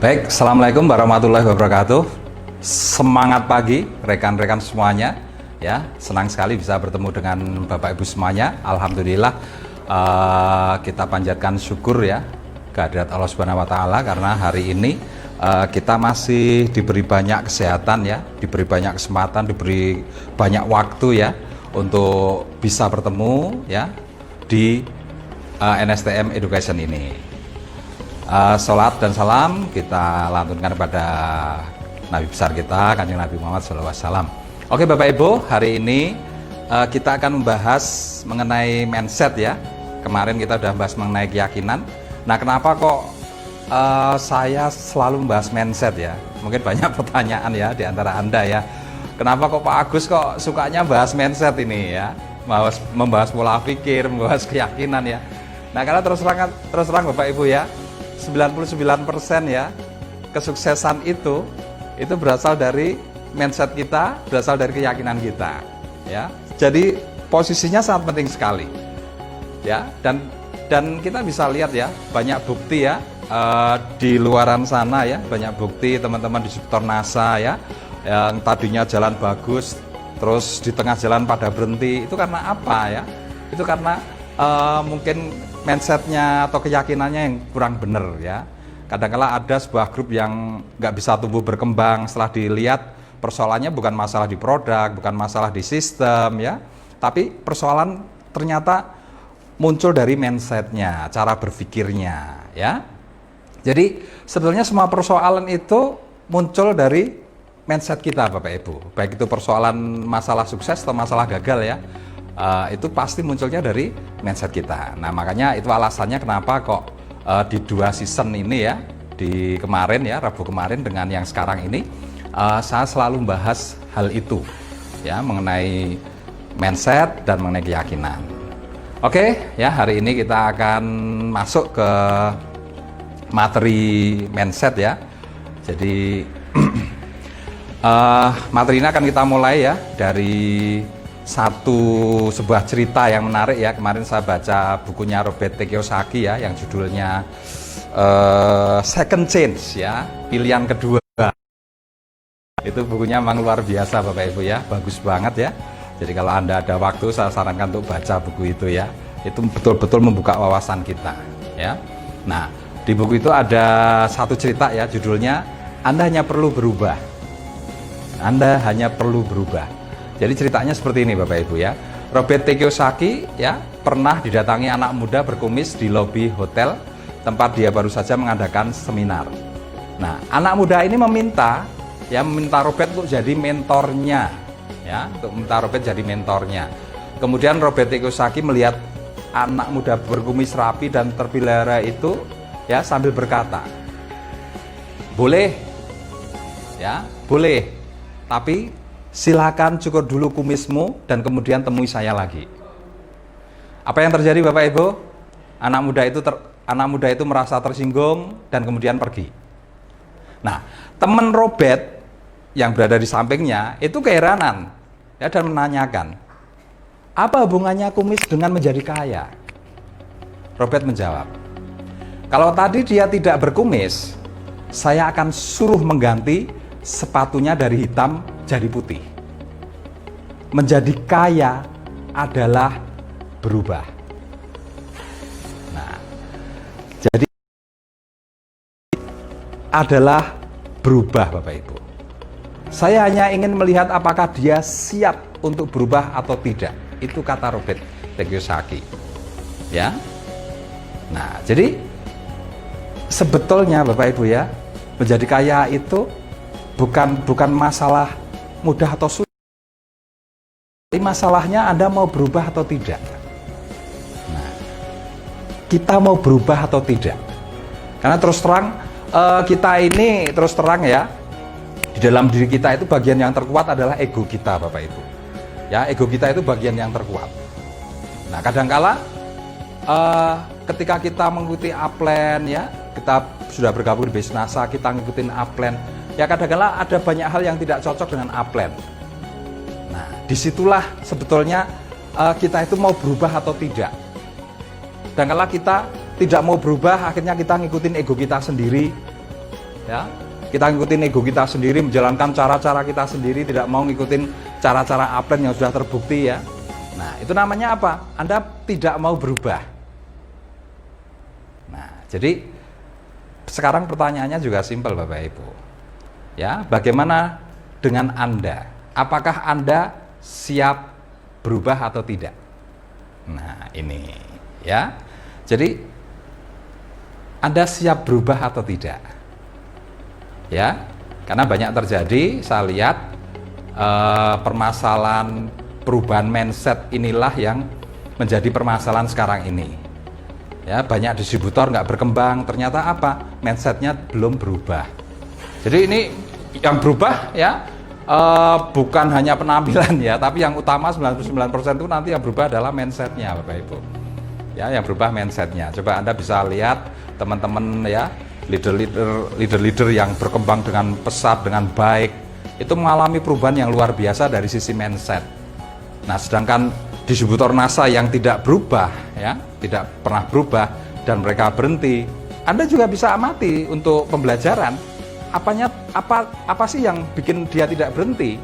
Baik, Assalamualaikum warahmatullahi wabarakatuh. Semangat pagi rekan-rekan semuanya. Ya, senang sekali bisa bertemu dengan Bapak Ibu semuanya. Alhamdulillah, kita panjatkan syukur ya kehadirat Allah Subhanahu Wa Taala karena hari ini kita masih diberi banyak kesehatan ya, diberi banyak kesempatan, diberi banyak waktu ya untuk bisa bertemu ya di NSTM Education ini. Salat dan salam kita lantunkan kepada Nabi besar kita, Kanjeng Nabi Muhammad SAW. Oke Bapak Ibu, hari ini kita akan membahas mengenai mindset ya. Kemarin kita sudah bahas mengenai keyakinan. Nah, kenapa kok saya selalu membahas mindset ya? Mungkin banyak pertanyaan ya di antara Anda ya. Kenapa kok Pak Agus kok sukanya bahas mindset ini ya? Membahas pola pikir, membahas keyakinan ya. Nah, karena terus terang Bapak Ibu ya, 99% ya kesuksesan itu berasal dari mindset kita, berasal dari keyakinan kita ya. Jadi posisinya sangat penting sekali ya, dan kita bisa lihat ya banyak bukti ya di luaran sana ya, banyak bukti teman-teman di sektor NASA ya yang tadinya jalan bagus terus di tengah jalan pada berhenti. Itu karena apa ya? Itu karena mungkin mindsetnya atau keyakinannya yang kurang benar ya. Kadang-kala ada sebuah grup yang nggak bisa tumbuh berkembang setelah dilihat persoalannya bukan masalah di produk, bukan masalah di sistem ya, tapi persoalan ternyata muncul dari mindsetnya, cara berpikirnya ya. Jadi sebetulnya semua persoalan itu muncul dari mindset kita Bapak Ibu, baik itu persoalan masalah sukses atau masalah gagal ya. Itu pasti munculnya dari mindset kita. Nah, makanya itu alasannya kenapa kok di 2 season ini ya, di kemarin ya, Rabu kemarin dengan yang sekarang ini, saya selalu membahas hal itu ya, mengenai mindset dan mengenai keyakinan. Oke ya, hari ini kita akan masuk ke materi mindset ya. Jadi materi ini akan kita mulai ya dari sebuah cerita yang menarik ya. Kemarin saya baca bukunya Robert T. Kiyosaki ya, yang judulnya Second Chance ya, pilihan kedua. Itu bukunya memang luar biasa Bapak Ibu ya, bagus banget ya. Jadi kalau Anda ada waktu, saya sarankan untuk baca buku itu ya. Itu betul-betul membuka wawasan kita ya. Nah, di buku itu ada satu cerita ya, judulnya Anda Hanya Perlu Berubah. Anda hanya perlu berubah. Jadi ceritanya seperti ini Bapak Ibu ya. Robert T. Kiyosaki ya pernah didatangi anak muda berkumis di lobi hotel tempat dia baru saja mengadakan seminar. Nah, anak muda ini meminta Robert untuk jadi mentornya ya, Kemudian Robert T. Kiyosaki melihat anak muda berkumis rapi dan terpelihara itu ya sambil berkata, "Boleh. Ya, boleh. Tapi silakan cukur dulu kumismu dan kemudian temui saya lagi." Apa yang terjadi Bapak Ibu? Anak muda itu merasa tersinggung dan kemudian pergi. Nah, teman Robert yang berada di sampingnya itu keheranan ya, dan menanyakan, "Apa hubungannya kumis dengan menjadi kaya?" Robert menjawab, "Kalau tadi dia tidak berkumis, saya akan suruh mengganti sepatunya dari hitam jadi putih." Menjadi kaya adalah berubah. Nah, jadi adalah berubah Bapak Ibu. Saya hanya ingin melihat apakah dia siap untuk berubah atau tidak. Itu kata Robert T. Kiyosaki. Ya. Nah, jadi sebetulnya Bapak Ibu ya, menjadi kaya itu bukan masalah mudah atau sulit. Tapi masalahnya Anda mau berubah atau tidak. Nah, kita mau berubah atau tidak. Karena terus terang kita ini terus terang ya, di dalam diri kita itu bagian yang terkuat adalah ego kita Bapak Ibu. Ya, ego kita itu bagian yang terkuat. Nah, kadangkala ketika kita mengikuti upline ya, kita sudah bergabung di base NASA, kita ngikutin upline. Ya kadang-kala ada banyak hal yang tidak cocok dengan upline. Nah, disitulah sebetulnya kita itu mau berubah atau tidak. Dan kalau kita tidak mau berubah, akhirnya kita ngikutin ego kita sendiri. ya. Kita ngikutin ego kita sendiri, menjalankan cara-cara kita sendiri, tidak mau ngikutin cara-cara upline yang sudah terbukti ya. Nah, itu namanya apa? Anda tidak mau berubah. Nah, jadi sekarang pertanyaannya juga simpel Bapak Ibu. Ya, bagaimana dengan Anda? Apakah Anda siap berubah atau tidak? Nah, ini ya. Jadi Anda siap berubah atau tidak? Ya, karena banyak terjadi, saya lihat permasalahan perubahan mindset inilah yang menjadi permasalahan sekarang ini. Ya, banyak distributor nggak berkembang, ternyata apa? Mindsetnya belum berubah. Jadi ini yang berubah ya bukan hanya penampilan ya, tapi yang utama 99% itu nanti yang berubah adalah mindsetnya Bapak Ibu. Ya, yang berubah mindsetnya. Coba Anda bisa lihat teman-teman ya, leader-leader yang berkembang dengan pesat, dengan baik, itu mengalami perubahan yang luar biasa dari sisi mindset. Nah, sedangkan distributor NASA yang tidak berubah, ya, tidak pernah berubah dan mereka berhenti, Anda juga bisa amati untuk pembelajaran. Apa sih yang bikin dia tidak berhenti?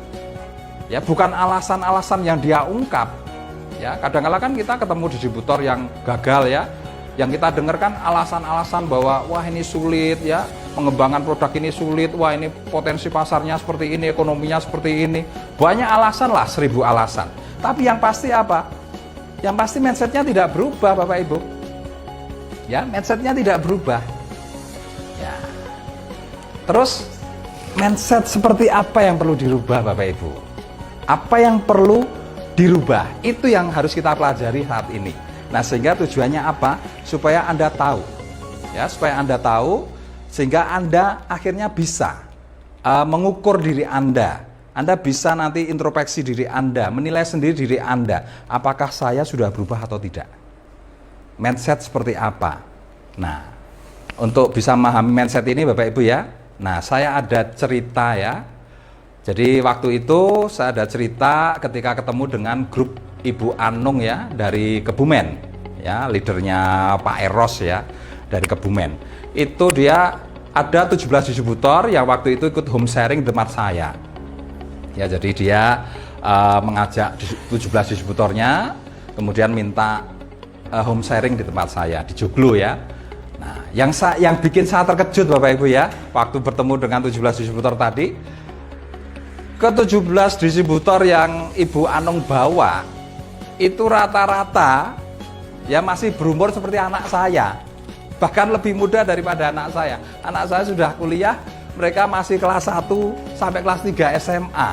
Ya, bukan alasan-alasan yang dia ungkap. Ya, kadang-kala kan kita ketemu distributor yang gagal ya, yang kita dengarkan alasan-alasan bahwa wah ini sulit ya, mengembangkan produk ini sulit, wah ini potensi pasarnya seperti ini, ekonominya seperti ini, banyak alasan lah, 1000 alasan. Tapi yang pasti apa? Yang pasti mindsetnya tidak berubah Bapak Ibu. Ya, mindsetnya tidak berubah. Ya. Terus mindset seperti apa yang perlu dirubah Bapak Ibu? Apa yang perlu dirubah? Itu yang harus kita pelajari saat ini. Nah, sehingga tujuannya apa? Supaya Anda tahu. Ya, supaya Anda tahu sehingga Anda akhirnya bisa mengukur diri Anda. Anda bisa nanti introspeksi diri Anda, menilai sendiri diri Anda, apakah saya sudah berubah atau tidak. Mindset seperti apa? Nah, untuk bisa memahami mindset ini Bapak Ibu ya. Nah, saya ada cerita ya. Jadi waktu itu saya ada cerita ketika ketemu dengan grup Ibu Anung ya dari Kebumen ya, leadernya Pak Eros ya dari Kebumen. Itu dia ada 17 distributor yang waktu itu ikut home sharing di tempat saya. Ya, jadi dia mengajak 17 distributornya kemudian minta home sharing di tempat saya di Joglo ya. Nah, yang bikin saya terkejut Bapak Ibu ya, waktu bertemu dengan 17 distributor tadi, ke 17 distributor yang Ibu Anung bawa itu rata-rata ya masih berumur seperti anak saya, bahkan lebih muda daripada anak saya. Anak saya sudah kuliah, mereka masih kelas 1 sampai kelas 3 SMA.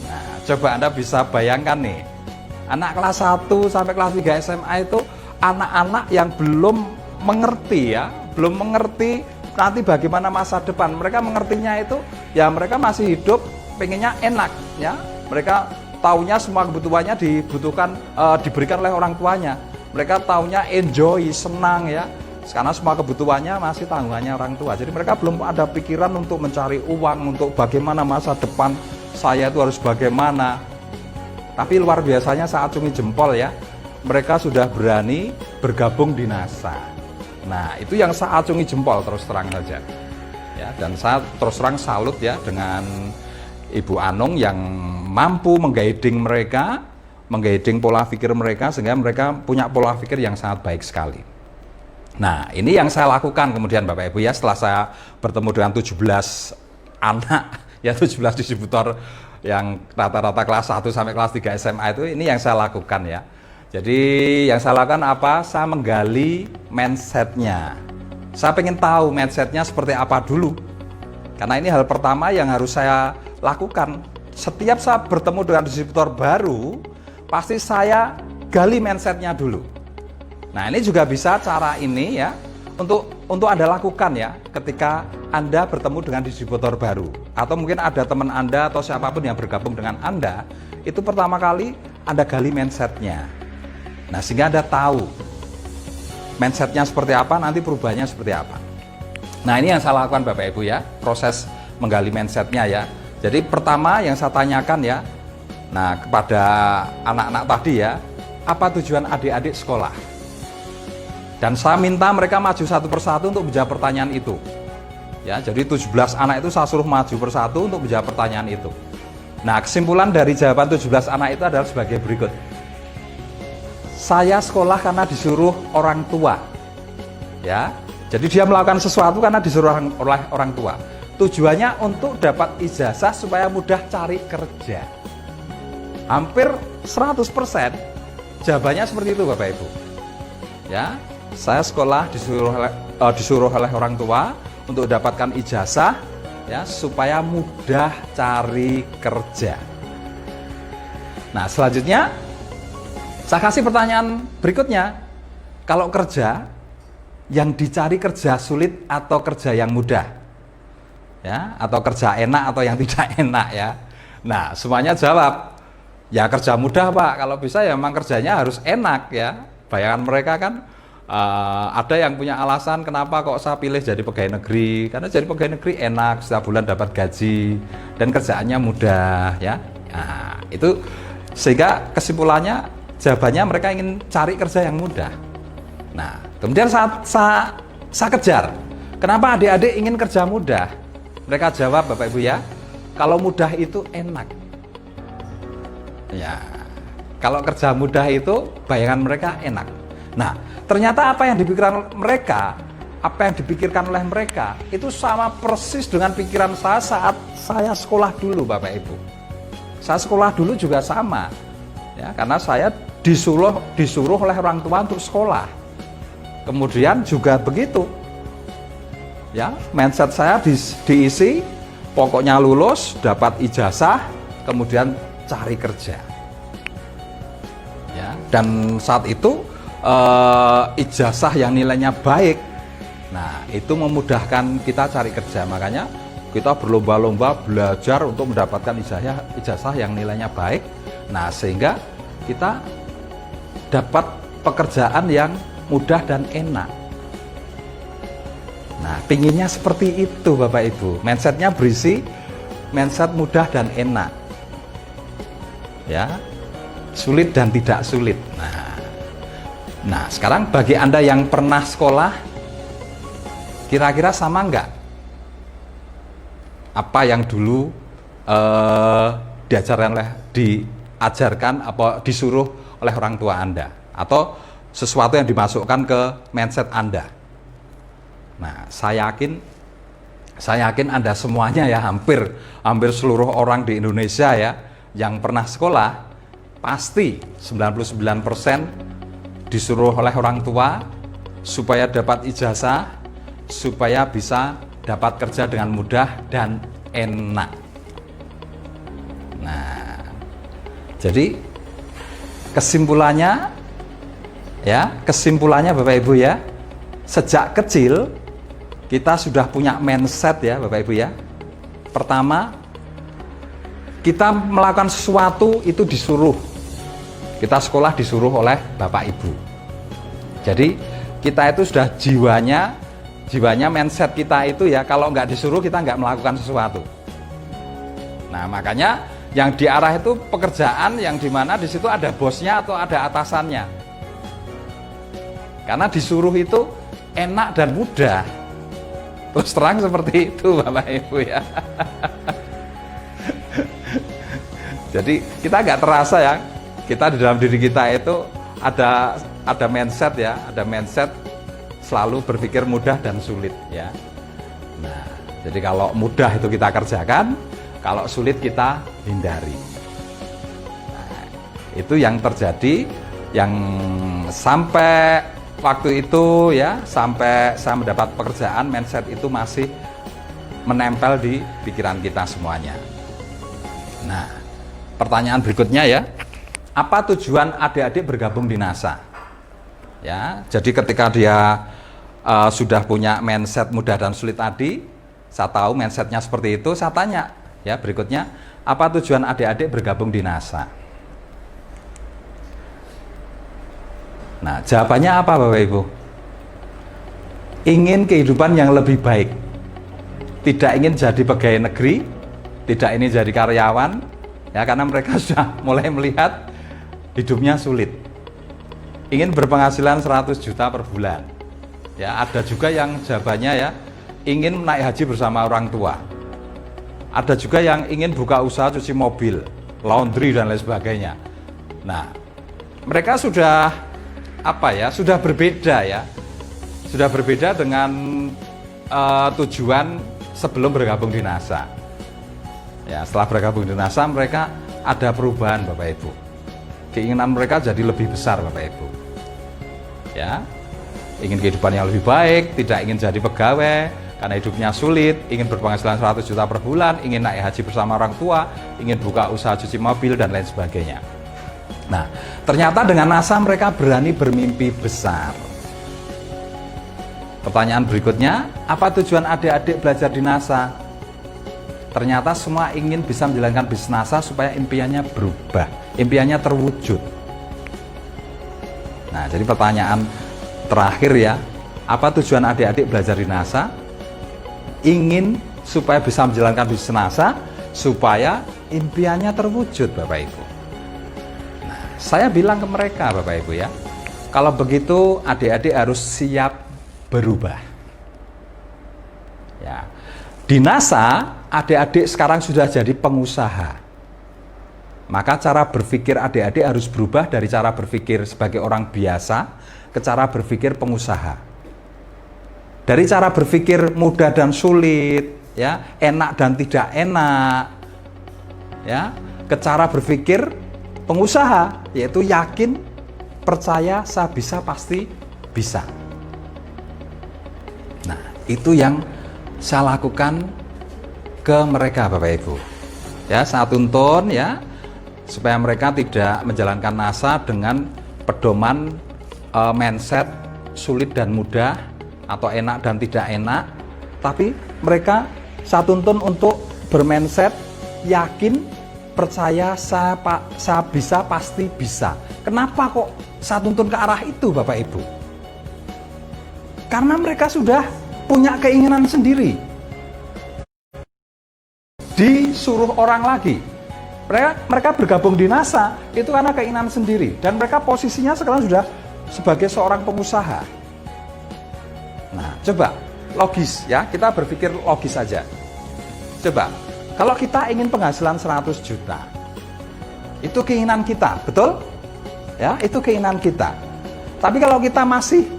Nah, coba Anda bisa bayangkan nih, anak kelas 1 sampai kelas 3 SMA itu anak-anak yang belum mengerti ya, belum mengerti nanti bagaimana masa depan. Mereka mengertinya itu ya mereka masih hidup pengennya enak ya, mereka taunya semua kebutuhannya diberikan oleh orang tuanya. Mereka taunya enjoy, senang ya, karena semua kebutuhannya masih tanggungannya orang tua. Jadi mereka belum ada pikiran untuk mencari uang, untuk bagaimana masa depan saya itu harus bagaimana. Tapi luar biasanya saat acungi jempol ya, mereka sudah berani bergabung di NASA. Nah, itu yang saya acungi jempol terus terang saja. Ya, dan saya terus terang salut ya dengan Ibu Anung yang mampu mengguiding mereka, mengguiding pola pikir mereka sehingga mereka punya pola pikir yang sangat baik sekali. Nah, ini yang saya lakukan kemudian Bapak Ibu ya, setelah saya bertemu dengan 17 anak ya, 17 distributor yang rata-rata kelas 1 sampai kelas 3 SMA itu, ini yang saya lakukan ya. Jadi yang saya lakukan apa? Saya menggali mindsetnya. Saya pengen tahu mindsetnya seperti apa dulu. Karena ini hal pertama yang harus saya lakukan. Setiap saya bertemu dengan distributor baru, pasti saya gali mindsetnya dulu. Nah, ini juga bisa cara ini ya, untuk Anda lakukan ya, ketika Anda bertemu dengan distributor baru. Atau mungkin ada teman Anda atau siapapun yang bergabung dengan Anda, itu pertama kali Anda gali mindsetnya. Nah, sehingga Anda tahu mindsetnya seperti apa, nanti perubahannya seperti apa. Nah, ini yang saya lakukan Bapak Ibu ya, proses menggali mindsetnya ya. Jadi pertama yang saya tanyakan ya, nah kepada anak-anak tadi ya, apa tujuan adik-adik sekolah? Dan saya minta mereka maju satu persatu untuk menjawab pertanyaan itu. Ya, jadi 17 anak itu saya suruh maju persatu untuk menjawab pertanyaan itu. Nah, kesimpulan dari jawaban 17 anak itu adalah sebagai berikut. Saya sekolah karena disuruh orang tua. Ya. Jadi dia melakukan sesuatu karena disuruh oleh orang tua. Tujuannya untuk dapat ijazah supaya mudah cari kerja. Hampir 100% jawabannya seperti itu Bapak Ibu. Ya, saya sekolah disuruh oleh orang tua untuk dapatkan ijazah ya supaya mudah cari kerja. Nah, selanjutnya saya kasih pertanyaan berikutnya. Kalau kerja yang dicari kerja sulit atau kerja yang mudah? Ya, atau kerja enak atau yang tidak enak ya. Nah, semuanya jawab, ya kerja mudah Pak, kalau bisa ya memang kerjanya harus enak ya. Bayangan mereka kan ada yang punya alasan kenapa kok saya pilih jadi pegawai negeri, karena jadi pegawai negeri enak, setiap bulan dapat gaji dan kerjaannya mudah ya. Nah, itu sehingga kesimpulannya jawabannya mereka ingin cari kerja yang mudah. Nah, kemudian saya kejar, kenapa adik-adik ingin kerja mudah? Mereka jawab Bapak Ibu ya, kalau mudah itu enak. Ya, kalau kerja mudah itu bayangan mereka enak. Nah, ternyata apa yang dipikirkan oleh mereka itu sama persis dengan pikiran saya saat saya sekolah dulu Bapak Ibu. Saya sekolah dulu juga sama. Ya, karena saya disuruh oleh orang tua untuk sekolah. Kemudian juga begitu. Ya, mindset saya diisi pokoknya lulus, dapat ijazah, kemudian cari kerja. Ya, dan saat itu ijazah yang nilainya baik. Nah, itu memudahkan kita cari kerja. Makanya kita berlomba-lomba belajar untuk mendapatkan ijazah yang nilainya baik. Nah, sehingga kita dapat pekerjaan yang mudah dan enak. Nah, pinginnya seperti itu Bapak Ibu. Mindsetnya berisi mindset mudah dan enak. Ya, sulit dan tidak sulit. Nah, sekarang bagi Anda yang pernah sekolah, kira-kira sama enggak? Apa yang dulu diajarkan apa disuruh oleh orang tua Anda, atau sesuatu yang dimasukkan ke mindset Anda? Nah, saya yakin Anda semuanya ya, hampir seluruh orang di Indonesia ya yang pernah sekolah pasti 99% disuruh oleh orang tua supaya dapat ijazah, supaya bisa dapat kerja dengan mudah dan enak. Nah, jadi kesimpulannya Bapak Ibu ya, sejak kecil kita sudah punya mindset ya Bapak Ibu ya. Pertama, kita melakukan sesuatu itu disuruh. Kita sekolah disuruh oleh Bapak Ibu. Jadi kita itu sudah jiwanya mindset kita itu ya, kalau nggak disuruh kita nggak melakukan sesuatu. Nah, makanya yang diarah itu pekerjaan yang dimana di situ ada bosnya atau ada atasannya. Karena disuruh itu enak dan mudah. Terus terang seperti itu Bapak Ibu ya. Jadi kita nggak terasa ya, kita di dalam diri kita itu ada mindset ya, ada mindset selalu berpikir mudah dan sulit ya. Nah, jadi kalau mudah itu kita kerjakan, kalau sulit kita hindari. Nah, itu yang terjadi, yang sampai waktu itu ya, sampai saya mendapat pekerjaan, mindset itu masih menempel di pikiran kita semuanya. Nah, pertanyaan berikutnya ya, apa tujuan adik-adik bergabung di NASA? Ya, jadi ketika dia sudah punya mindset mudah dan sulit tadi, saya tahu mindsetnya seperti itu, saya tanya ya berikutnya, apa tujuan adik-adik bergabung di NASA? Nah, jawabannya apa Bapak Ibu? Ingin kehidupan yang lebih baik. Tidak ingin jadi pegawai negeri, tidak ingin jadi karyawan, ya, karena mereka sudah mulai melihat hidupnya sulit. Ingin berpenghasilan 100 juta per bulan. Ya, ada juga yang jawabannya ya, ingin naik haji bersama orang tua. Ada juga yang ingin buka usaha cuci mobil, laundry dan lain sebagainya. Nah, mereka sudah sudah berbeda ya. Sudah berbeda dengan tujuan sebelum bergabung di NASA. Ya, setelah bergabung di NASA mereka ada perubahan Bapak Ibu. Keinginan mereka jadi lebih besar Bapak Ibu. Ya, ingin kehidupan yang lebih baik, tidak ingin jadi pegawai karena hidupnya sulit, ingin berpenghasilan 100 juta per bulan, ingin naik haji bersama orang tua, ingin buka usaha cuci mobil dan lain sebagainya. Nah, ternyata dengan NASA mereka berani bermimpi besar. Pertanyaan berikutnya, apa tujuan adik-adik belajar di NASA? Ternyata semua ingin bisa menjalankan bisnis NASA supaya impiannya berubah, impiannya terwujud. Nah, jadi pertanyaan terakhir ya, apa tujuan adik-adik belajar di NASA? Ingin supaya bisa menjalankan bisnis NASA, supaya impiannya terwujud Bapak Ibu. Nah, saya bilang ke mereka Bapak Ibu ya, kalau begitu adik-adik harus siap berubah. Ya, di NASA adik-adik sekarang sudah jadi pengusaha. Maka cara berpikir adik-adik harus berubah dari cara berpikir sebagai orang biasa ke cara berpikir pengusaha. Dari cara berpikir mudah dan sulit, ya, enak dan tidak enak, ya, ke cara berpikir pengusaha, yaitu yakin, percaya, saya bisa, pasti bisa. Nah, itu yang saya lakukan ke mereka Bapak Ibu. Ya, saya tuntun ya supaya mereka tidak menjalankan NASA dengan pedoman mindset sulit dan mudah atau enak dan tidak enak, tapi mereka saya tuntun untuk bermindset yakin, percaya, saya bisa, pasti bisa. Kenapa kok saya tuntun ke arah itu Bapak Ibu? Karena mereka sudah punya keinginan sendiri. Disuruh orang lagi. Mereka bergabung di NASA itu karena keinginan sendiri, dan mereka posisinya sekarang sudah sebagai seorang pengusaha. Nah, coba logis ya, kita berpikir logis saja. Coba, kalau kita ingin penghasilan 100 juta, itu keinginan kita, betul? Ya, itu keinginan kita. Tapi kalau kita masih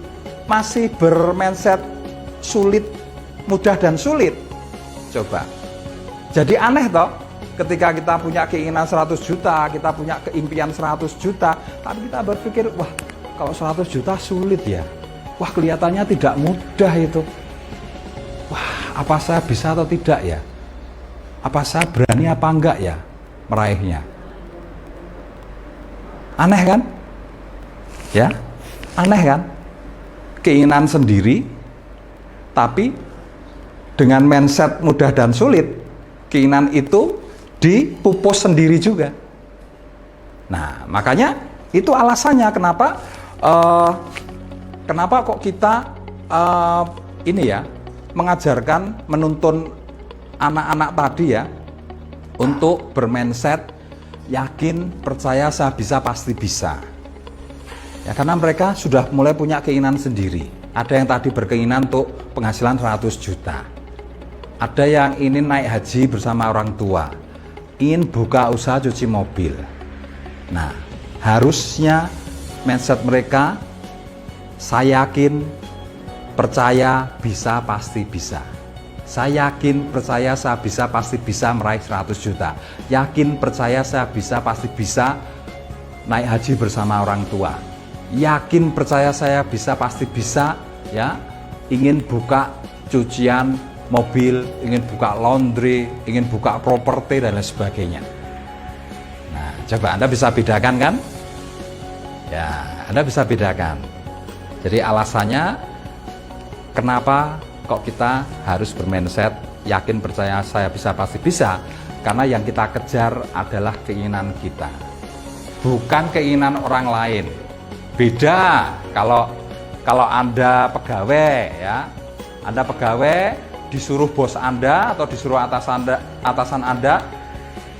bermindset sulit, mudah dan sulit, coba. Jadi aneh toh, ketika kita punya keinginan 100 juta, kita punya keimpian 100 juta, tapi kita berpikir, wah kalau 100 juta sulit ya, wah kelihatannya tidak mudah itu, wah apa saya bisa atau tidak ya, apa saya berani apa enggak ya meraihnya. Aneh kan? Ya, aneh kan? Keinginan sendiri, tapi dengan mindset mudah dan sulit, keinginan itu dipupus sendiri juga. Nah, makanya itu alasannya kenapa kok kita mengajarkan, menuntun anak-anak tadi ya untuk bermindset yakin, percaya, saya bisa, pasti bisa. Ya, karena mereka sudah mulai punya keinginan sendiri. Ada yang tadi berkeinginan untuk penghasilan 100 juta. Ada yang ingin naik haji bersama orang tua, ingin buka usaha cuci mobil. Nah, harusnya mindset mereka, saya yakin, percaya, bisa, pasti bisa. Saya yakin, percaya, saya bisa, pasti bisa meraih 100 juta. Yakin, percaya, saya bisa, pasti bisa naik haji bersama orang tua. Yakin, percaya, saya bisa, pasti bisa ya ingin buka cucian mobil, ingin buka laundry, ingin buka properti dan lain sebagainya. Nah, coba Anda bisa bedakan kan? Ya, Anda bisa bedakan. Jadi alasannya kenapa kok kita harus bermindset yakin, percaya, saya bisa, pasti bisa? Karena yang kita kejar adalah keinginan kita, bukan keinginan orang lain. Beda kalau Anda pegawai ya, Anda pegawai disuruh bos Anda atau disuruh atasan Anda,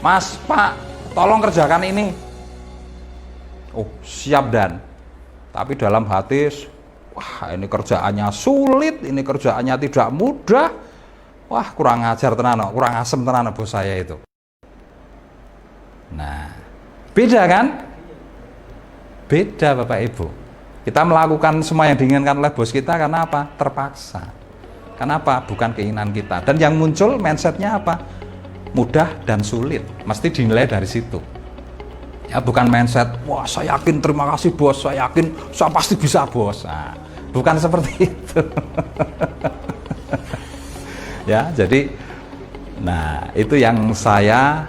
Mas, Pak, tolong kerjakan ini. Oh, siap Dan. Tapi dalam hati Wah, ini kerjaannya sulit, ini kerjaannya tidak mudah. Wah, kurang ajar tenan, kurang asem tenan bos saya itu. Nah, beda kan? Beda Bapak Ibu. Kita melakukan semua yang diinginkan oleh bos kita karena apa? Terpaksa. Kenapa? Bukan keinginan kita. Dan yang muncul mindsetnya apa? Mudah dan sulit. Mesti dinilai dari situ. Ya, bukan mindset, wah saya yakin terima kasih bos, saya yakin saya pasti bisa bos. Nah, bukan seperti itu. Ya, jadi nah itu yang saya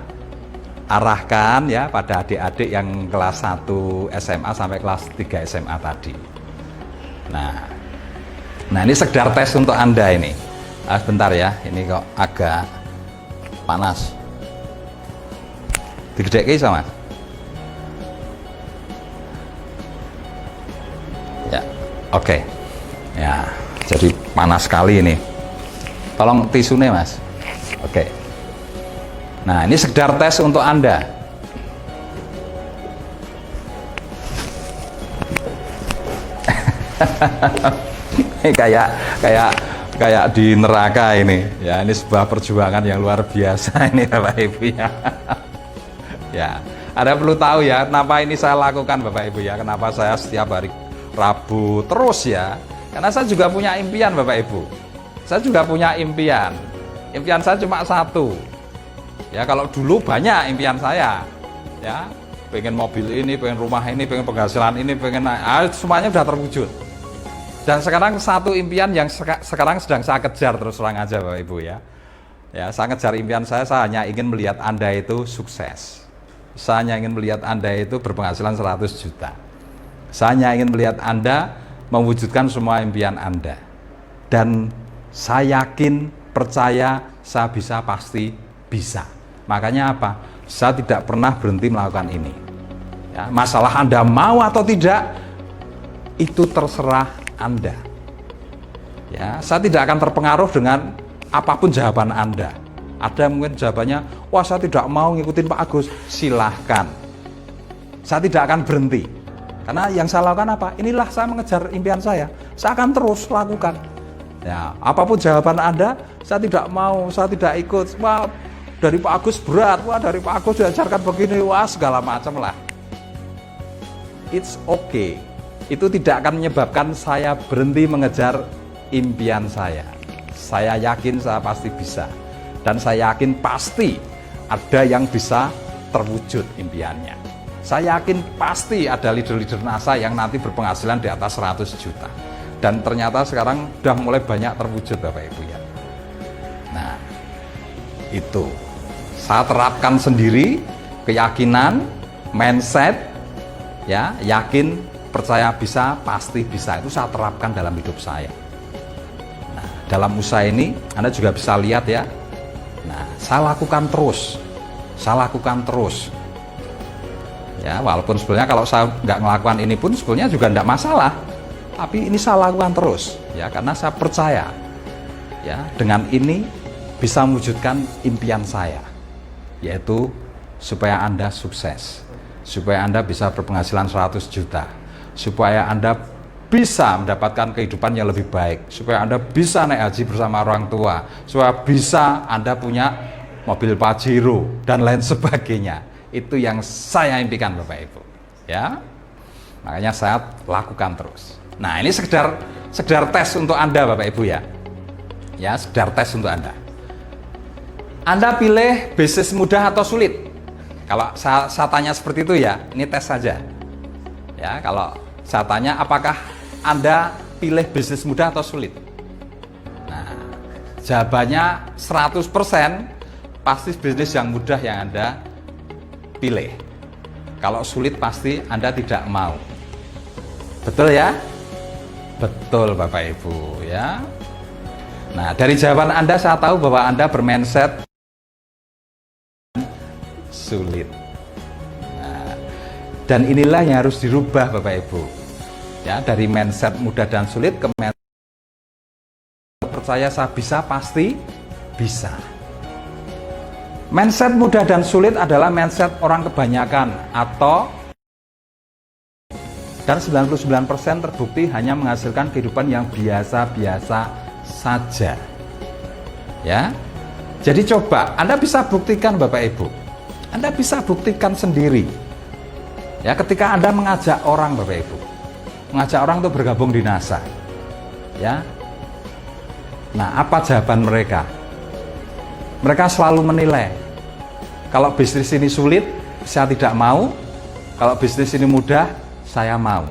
arahkan ya pada adik-adik yang kelas 1 SMA sampai kelas 3 SMA tadi. Nah ini sekedar tes untuk Anda ini. Bentar ya, ini kok agak panas. Digedek sama. Ya, oke. Ya, jadi panas sekali ini. Tolong tisunya mas. Oke. Nah ini sekedar tes untuk Anda. kayak di neraka ini. Ya ini sebuah perjuangan yang luar biasa ini Bapak Ibu ya. Ya, Anda perlu tahu ya kenapa ini saya lakukan Bapak Ibu ya. Kenapa saya setiap hari Rabu terus ya. Karena saya juga punya impian Bapak Ibu. Saya juga punya impian. Impian saya cuma satu. Ya kalau dulu banyak impian saya. Ya, pengen mobil ini, pengen rumah ini, pengen penghasilan ini, pengen semuanya sudah terwujud. Dan sekarang satu impian yang sekarang sedang saya kejar terus terang aja Bapak Ibu ya. Ya, saya ngejar impian saya hanya ingin melihat Anda itu sukses. Saya hanya ingin melihat Anda itu berpenghasilan 100 juta. Saya hanya ingin melihat Anda mewujudkan semua impian Anda. Dan saya yakin, percaya, saya bisa, pasti bisa. Makanya apa? Saya tidak pernah berhenti melakukan ini. Ya, masalah Anda mau atau tidak, itu terserah Anda. Ya, saya tidak akan terpengaruh dengan apapun jawaban Anda. Ada mungkin jawabannya, wah saya tidak mau ngikutin Pak Agus. Silahkan. Saya tidak akan berhenti. Karena yang saya lakukan apa? Inilah saya mengejar impian saya. Saya akan terus lakukan. Ya, apapun jawaban Anda, saya tidak mau, saya tidak ikut. Wah, dari Pak Agus berat. Wah, dari Pak Agus diajarkan begini. Wah, segala macam lah. It's okay. Itu tidak akan menyebabkan saya berhenti mengejar impian saya. Saya yakin saya pasti bisa. Dan saya yakin pasti ada yang bisa terwujud impiannya. Saya yakin pasti ada leader-leader NASA yang nanti berpenghasilan di atas 100 juta. Dan ternyata sekarang sudah mulai banyak terwujud Bapak Ibu ya. Nah, itu. Saya terapkan sendiri keyakinan, mindset, ya, yakin, percaya bisa, pasti bisa. Itu saya terapkan dalam hidup saya. Nah, dalam usaha ini Anda juga bisa lihat ya. Nah, saya lakukan terus. Saya lakukan terus. Ya, walaupun sebenarnya kalau saya nggak melakukan ini pun sebenarnya juga nggak masalah. Tapi ini saya lakukan terus, ya, karena saya percaya, ya, dengan ini bisa mewujudkan impian saya, yaitu supaya Anda sukses, supaya Anda bisa berpenghasilan 100 juta, supaya Anda bisa mendapatkan kehidupan yang lebih baik, supaya Anda bisa naik haji bersama orang tua, supaya bisa Anda punya mobil Pajero dan lain sebagainya. Itu yang saya impikan Bapak Ibu, ya. Makanya saya lakukan terus. Nah, ini sekedar tes untuk Anda Bapak Ibu ya. Ya, sekedar tes untuk Anda. Anda pilih bisnis mudah atau sulit? Kalau saya tanya seperti itu ya, ini tes saja. Ya, kalau saya tanya apakah Anda pilih bisnis mudah atau sulit? Nah, jawabannya 100% pasti bisnis yang mudah yang Anda pilih. Kalau sulit pasti Anda tidak mau. Betul ya? Betul Bapak Ibu ya. Nah, dari jawaban Anda saya tahu bahwa Anda bermindset sulit. Nah, dan inilah yang harus dirubah Bapak Ibu. Ya, dari mindset mudah dan sulit ke mindset percaya saya bisa, pasti bisa. Mindset mudah dan sulit adalah mindset orang kebanyakan atau Dan 99% terbukti hanya menghasilkan kehidupan yang biasa-biasa saja. Ya. Jadi coba Anda bisa buktikan Bapak Ibu. Anda bisa buktikan sendiri. Ya, ketika Anda mengajak orang Bapak Ibu. Mengajak orang untuk bergabung di NASA. Ya. Nah, apa jawaban mereka? Mereka selalu menilai. Kalau bisnis ini sulit, saya tidak mau. Kalau bisnis ini mudah, saya mau.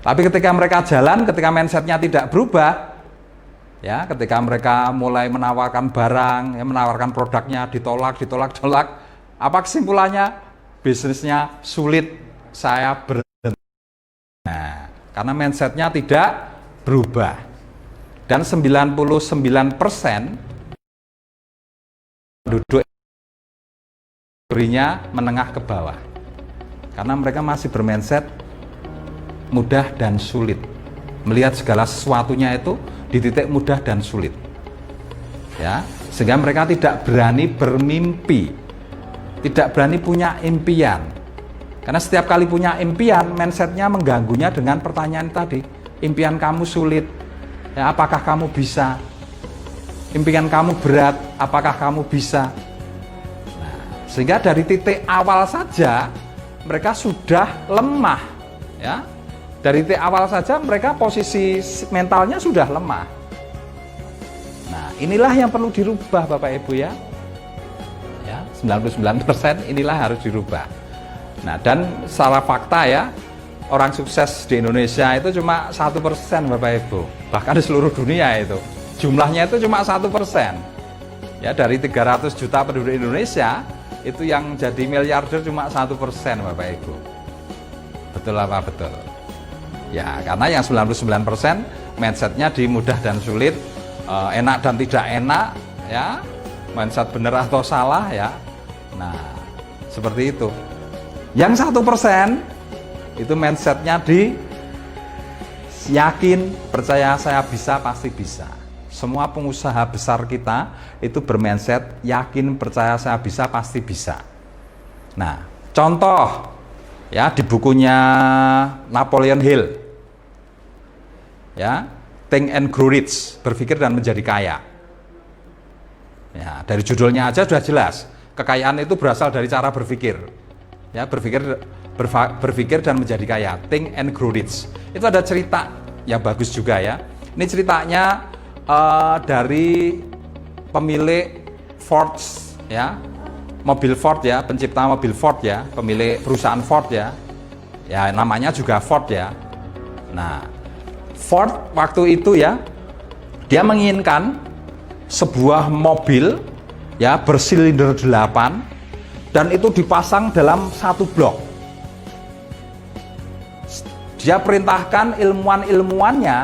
Tapi ketika mereka jalan, ketika mindsetnya tidak berubah, ya, ketika mereka mulai menawarkan barang, ya, menawarkan produknya, ditolak, apa kesimpulannya? Bisnisnya sulit, saya berhenti. Nah, karena mindsetnya tidak berubah. Dan 99% penduduk menengah ke bawah. Karena mereka masih bermindset mudah dan sulit. Melihat segala sesuatunya itu di titik mudah dan sulit. Ya, sehingga mereka tidak berani bermimpi. Tidak berani punya impian. Karena setiap kali punya impian, mindsetnya mengganggunya dengan pertanyaan tadi. Impian kamu sulit, ya, apakah kamu bisa? Impian kamu berat, apakah kamu bisa? Nah, sehingga dari titik awal saja mereka sudah lemah, ya. Dari titik awal saja mereka posisi mentalnya sudah lemah. Nah, inilah yang perlu dirubah Bapak Ibu ya. Ya, 99% inilah harus dirubah. Nah, dan secara fakta ya, orang sukses di Indonesia itu cuma 1% Bapak Ibu. Bahkan di seluruh dunia itu. Jumlahnya itu cuma 1%. Ya, dari 300 juta penduduk Indonesia, itu yang jadi miliarder cuma 1% Bapak Ibu. Betul apa betul? Ya, karena yang 99% mindsetnya di mudah dan sulit, enak dan tidak enak, ya, mindset benar atau salah, ya. Nah, seperti itu. Yang 1% itu mindsetnya di yakin, percaya saya bisa, pasti bisa. Semua pengusaha besar kita itu bermindset yakin, percaya saya bisa, pasti bisa. Nah, contoh ya di bukunya Napoleon Hill, ya, Think and Grow Rich, berpikir dan menjadi kaya. Ya, dari judulnya aja sudah jelas, kekayaan itu berasal dari cara berpikir. Ya, berpikir dan menjadi kaya. Think and Grow Rich. Itu ada cerita yang bagus juga ya. Ini ceritanya dari pemilik Ford ya, mobil Ford ya, pencipta mobil Ford ya, pemilik perusahaan Ford ya, ya namanya juga Ford ya. Nah, Ford waktu itu ya, dia menginginkan sebuah mobil ya bersilinder 8 dan itu dipasang dalam satu blok. Dia perintahkan ilmuwan-ilmuwannya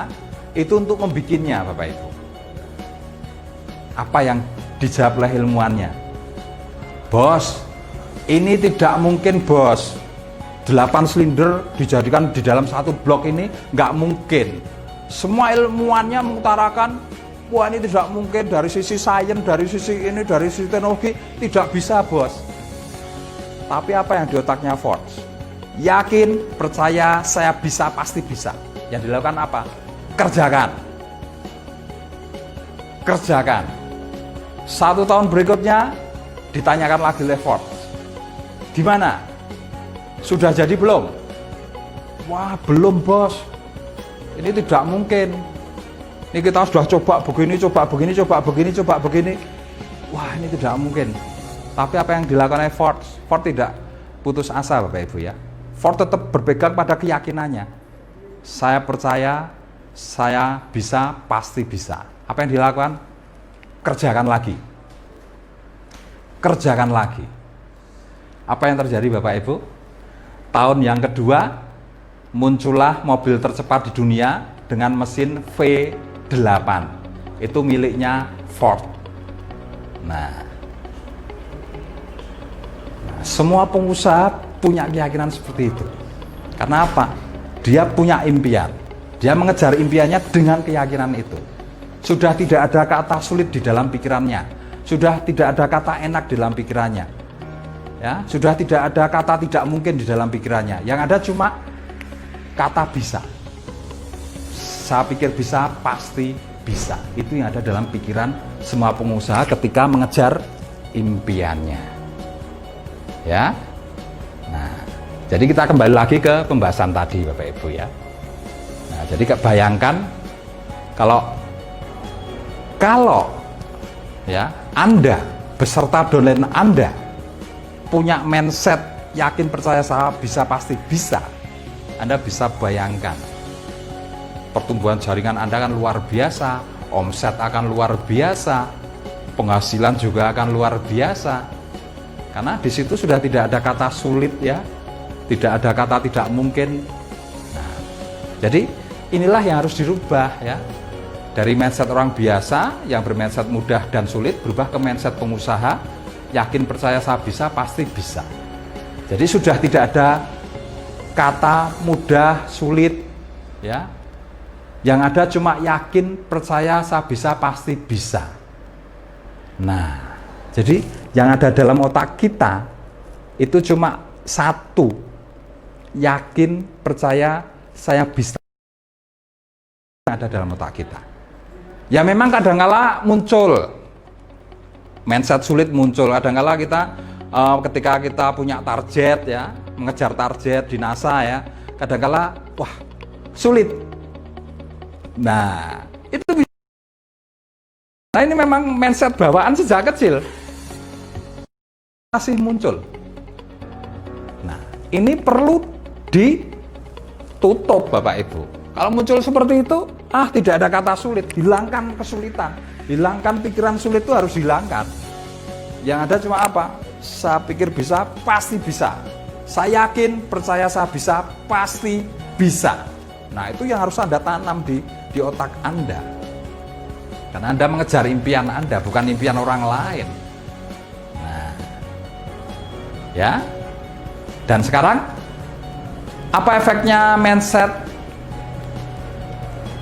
itu untuk membikinnya Bapak Ibu. Apa yang dijawab oleh ilmuwannya? Bos, ini tidak mungkin bos. 8 silinder dijadikan di dalam satu blok ini nggak mungkin. Semua ilmuwannya mengutarakan, wah ini tidak mungkin dari sisi sains, dari sisi ini, dari sisi teknologi, tidak bisa bos. Tapi apa yang di otaknya Ford? Yakin, percaya, saya bisa, pasti bisa. Yang dilakukan apa? Kerjakan. Kerjakan. 1 tahun berikutnya ditanyakan lagi oleh Ford. Gimana? Sudah jadi belum? Wah, belum bos. Ini tidak mungkin. Ini kita sudah coba begini, coba begini, coba begini, coba begini. Wah, ini tidak mungkin. Tapi apa yang dilakukan oleh Ford? Ford tidak putus asa Bapak Ibu ya. Ford tetap berpegang pada keyakinannya. Saya percaya, saya bisa, pasti bisa. Apa yang dilakukan? Kerjakan lagi. Kerjakan lagi. Apa yang terjadi Bapak Ibu? Tahun yang kedua, muncullah mobil tercepat di dunia dengan mesin V8. Itu miliknya Ford. Nah, semua pengusaha punya keyakinan seperti itu. Karena apa? Dia punya impian. Dia mengejar impiannya dengan keyakinan itu. Sudah tidak ada kata sulit di dalam pikirannya. Sudah tidak ada kata enak di dalam pikirannya. Ya, sudah tidak ada kata tidak mungkin di dalam pikirannya. Yang ada cuma kata bisa. Saya pikir bisa, pasti bisa. Itu yang ada dalam pikiran semua pengusaha ketika mengejar impiannya. Ya. Nah, jadi kita kembali lagi ke pembahasan tadi Bapak Ibu ya. Nah, jadi bayangkan kalau ya Anda beserta downline Anda punya mindset yakin percaya saya bisa pasti bisa. Anda bisa bayangkan pertumbuhan jaringan Anda akan luar biasa, omset akan luar biasa, penghasilan juga akan luar biasa. Karena di situ sudah tidak ada kata sulit ya, tidak ada kata tidak mungkin. Nah, jadi inilah yang harus dirubah ya. Dari mindset orang biasa yang bermindset mudah dan sulit berubah ke mindset pengusaha yakin percaya saya bisa pasti bisa. Jadi sudah tidak ada kata mudah sulit ya. Yang ada cuma yakin percaya saya bisa pasti bisa. Nah, jadi yang ada dalam otak kita itu cuma satu, yakin percaya saya bisa, ada dalam otak kita. Ya memang kadangkala muncul mindset sulit, muncul kadangkala kita ketika kita punya target ya, mengejar target di NASA ya, kadangkala wah sulit. Nah itu bisa. Nah ini memang mindset bawaan sejak kecil masih muncul. Nah ini perlu ditutup Bapak Ibu. Kalau muncul seperti itu, tidak ada kata sulit, hilangkan kesulitan, hilangkan pikiran sulit itu harus hilangkan. Yang ada cuma apa? Saya pikir bisa, pasti bisa. Saya yakin, percaya saya bisa, pasti bisa. Nah itu yang harus Anda tanam di otak Anda. Karena Anda mengejar impian Anda, bukan impian orang lain. Nah, ya. Dan sekarang, apa efeknya mindset?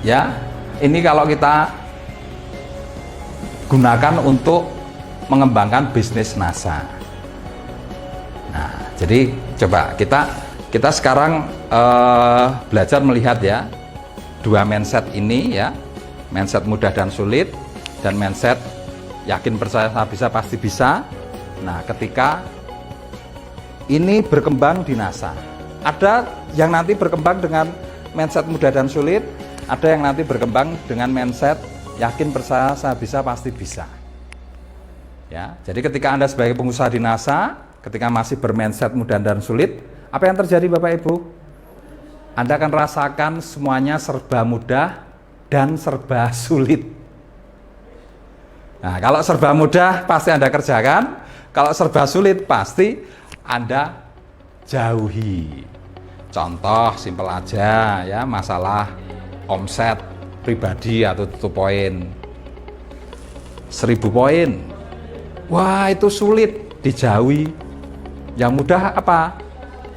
Ya, ini kalau kita gunakan untuk mengembangkan bisnis NASA. Nah, jadi coba kita sekarang belajar melihat ya dua mindset ini ya, mindset mudah dan sulit dan mindset yakin percaya saya bisa pasti bisa. Nah, ketika ini berkembang di NASA, ada yang nanti berkembang dengan mindset mudah dan sulit. Ada yang nanti berkembang dengan mindset yakin percaya saya bisa pasti bisa. Ya, jadi ketika Anda sebagai pengusaha di NASA, ketika masih bermindset mudah dan sulit, apa yang terjadi Bapak Ibu? Anda akan rasakan semuanya serba mudah dan serba sulit. Nah, kalau serba mudah pasti Anda kerjakan, kalau serba sulit pasti Anda jauhi. Contoh simpel aja ya, masalah omset pribadi atau tutup poin 1000 poin, wah itu sulit, dijauhi. Yang mudah apa?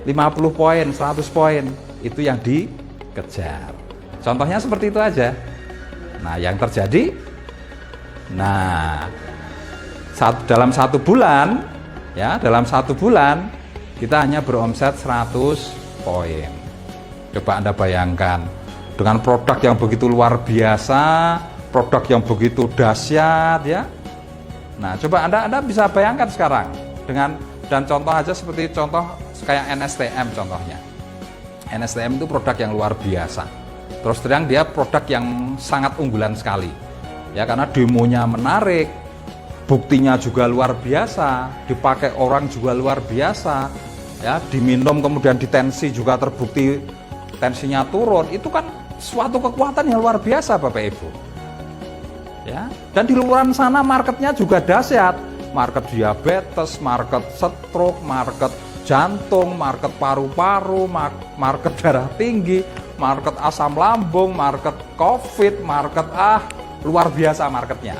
50 poin, 100 poin, itu yang dikejar. Contohnya seperti itu aja. Nah yang terjadi, dalam satu bulan ya, dalam satu bulan kita hanya beromset 100 poin. Coba Anda bayangkan, dengan produk yang begitu luar biasa, produk yang begitu dahsyat ya. Nah, coba Anda bisa bayangkan sekarang dan contoh aja seperti contoh kayak NSTM contohnya. NSTM itu produk yang luar biasa. Terus terang dia produk yang sangat unggulan sekali. Ya karena demonya menarik, buktinya juga luar biasa, dipakai orang juga luar biasa. Ya, diminum kemudian ditensi juga terbukti tensinya turun. Itu kan suatu kekuatan yang luar biasa Bapak Ibu ya. Dan di luar sana marketnya juga dahsyat, market diabetes, market stroke, market jantung, market paru-paru, market darah tinggi, market asam lambung, market covid, market luar biasa marketnya.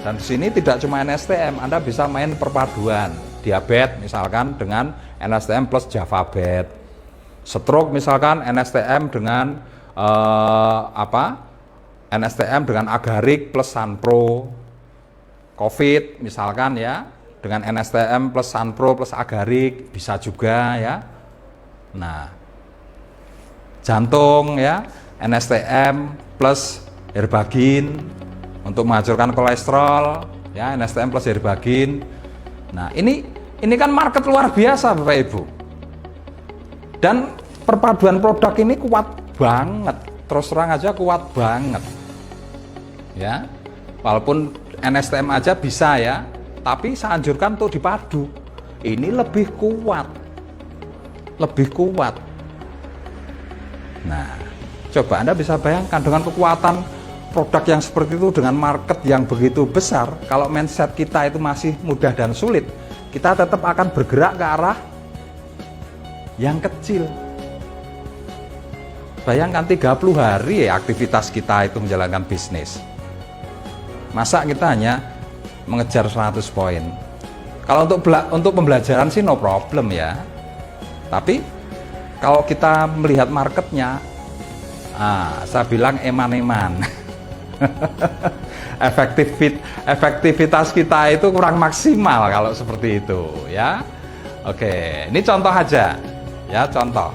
Dan di sini tidak cuma NSTM, Anda bisa main perpaduan diabetes misalkan dengan NSTM plus Javabet. Stroke misalkan NSTM dengan NSTM dengan Agarik plus Sanpro. Covid misalkan ya dengan NSTM plus Sanpro plus Agarik bisa juga ya. Nah jantung ya, NSTM plus Herbagin untuk menghancurkan kolesterol ya, NSTM plus Herbagin. Nah, ini kan market luar biasa Bapak Ibu. Dan perpaduan produk ini kuat banget. Terus terang aja kuat banget. Ya. Walaupun NSTM aja bisa ya, tapi saya anjurkan untuk dipadu. Ini lebih kuat. Lebih kuat. Nah, coba Anda bisa bayangkan dengan kekuatan produk yang seperti itu dengan market yang begitu besar, kalau mindset kita itu masih mudah dan sulit, kita tetap akan bergerak ke arah yang kecil. Bayangkan 30 hari ya aktivitas kita itu menjalankan bisnis. Masa kita hanya mengejar 100 poin? Kalau untuk pembelajaran sih no problem ya. Tapi kalau kita melihat marketnya, saya bilang eman-eman. Efektivitas kita itu kurang maksimal kalau seperti itu ya. Oke, ini contoh aja ya, contoh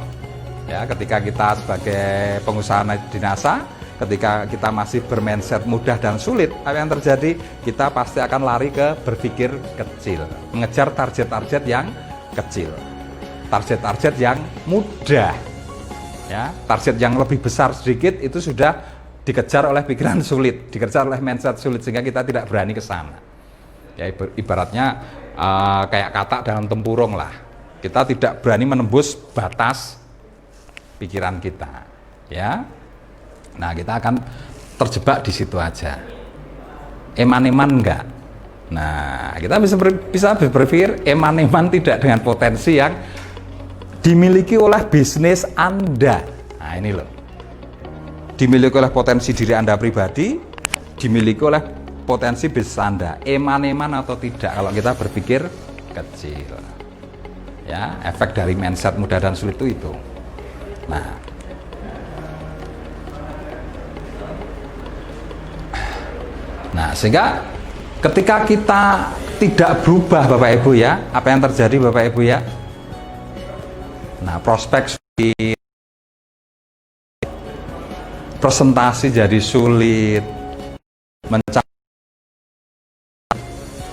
ya, ketika kita sebagai pengusaha di NASA, ketika kita masih bermindset mudah dan sulit, apa yang terjadi? Kita pasti akan lari ke berpikir kecil, mengejar target-target yang kecil, target-target yang mudah ya. Target yang lebih besar sedikit itu sudah dikejar oleh pikiran sulit, dikejar oleh mindset sulit, sehingga kita tidak berani ke sana. Ya, ibaratnya kayak katak dalam tempurung lah. Kita tidak berani menembus batas pikiran kita, ya. Nah, kita akan terjebak di situ aja. Eman-eman enggak? Nah, kita bisa berpikir eman-eman tidak dengan potensi yang dimiliki oleh bisnis Anda. Nah, ini loh. Dimiliki oleh potensi diri Anda pribadi, dimiliki oleh potensi bisnis Anda. Eman-eman atau tidak kalau kita berpikir kecil. Ya, efek dari mindset mudah dan sulit itu. Nah, sehingga ketika kita tidak berubah Bapak Ibu ya, apa yang terjadi Bapak Ibu ya? Nah, prospek presentasi jadi sulit,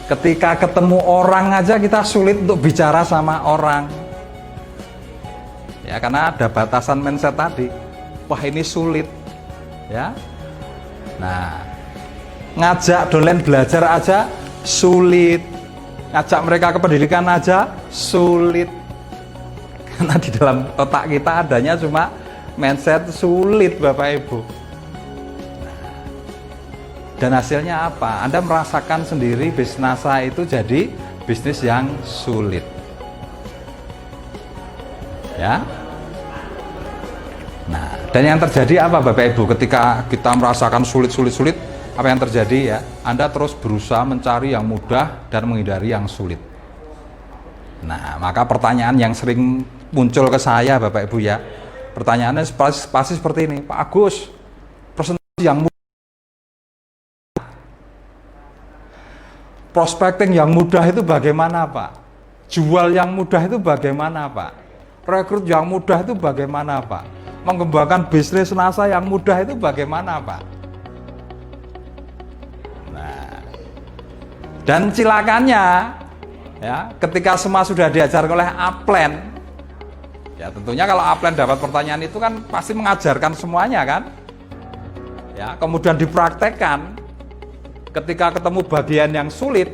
ketika ketemu orang aja kita sulit untuk bicara sama orang ya, karena ada batasan mindset tadi. Wah, ini sulit ya. Nah, ngajak dolen belajar aja sulit, ngajak mereka ke pendidikan aja sulit, karena di dalam otak kita adanya cuma mindset sulit Bapak Ibu. Dan hasilnya apa? Anda merasakan sendiri bisnis NASA itu jadi bisnis yang sulit. Ya. Nah, dan yang terjadi apa Bapak Ibu ketika kita merasakan sulit, apa yang terjadi ya? Anda terus berusaha mencari yang mudah dan menghindari yang sulit. Nah, maka pertanyaan yang sering muncul ke saya Bapak Ibu ya, pertanyaannya pasti seperti ini, Pak Agus, presentasi yang mudah, prospecting yang mudah itu bagaimana Pak? Jual yang mudah itu bagaimana Pak? Rekrut yang mudah itu bagaimana Pak? Mengembangkan bisnis NASA yang mudah itu bagaimana Pak? Nah, dan cilakannya ya, ketika semua sudah diajarkan oleh upline, ya tentunya kalau upline dapat pertanyaan itu kan pasti mengajarkan semuanya kan, ya, kemudian dipraktekkan. Ketika ketemu bagian yang sulit,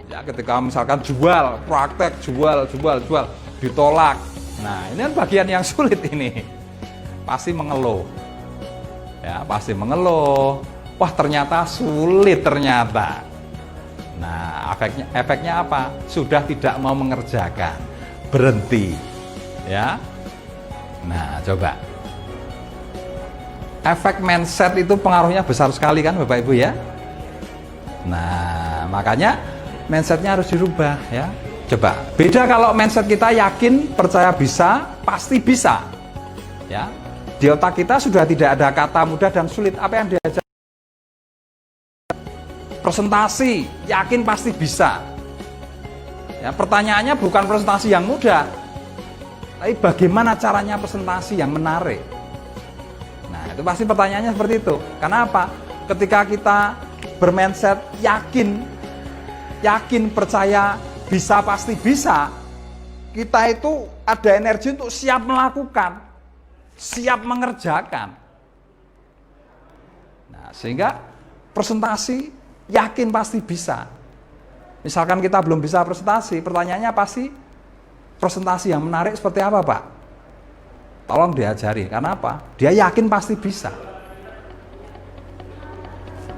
ya, ketika misalkan jual, praktek jual, ditolak. Nah, ini kan bagian yang sulit ini. Pasti mengeluh. Ya, pasti mengeluh. Wah, ternyata sulit ternyata. Nah, efeknya apa? Sudah tidak mau mengerjakan. Berhenti. Ya. Nah, coba. Efek mindset itu pengaruhnya besar sekali kan Bapak Ibu ya. Nah, makanya mindsetnya harus dirubah ya. Coba, beda kalau mindset kita yakin, percaya bisa, pasti bisa ya. Di otak kita sudah tidak ada kata mudah dan sulit. Apa yang diajar? Presentasi, yakin pasti bisa ya. Pertanyaannya bukan presentasi yang mudah, Tapi bagaimana caranya presentasi yang menarik? Nah, itu pasti pertanyaannya seperti itu. Karena apa? Ketika kita bermindset yakin, percaya, bisa, pasti bisa, kita itu ada energi untuk siap melakukan, siap mengerjakan. Nah, sehingga presentasi yakin pasti bisa. Misalkan kita belum bisa presentasi, pertanyaannya pasti presentasi yang menarik seperti apa, Pak? Tolong diajari. Karena apa? Dia yakin pasti bisa.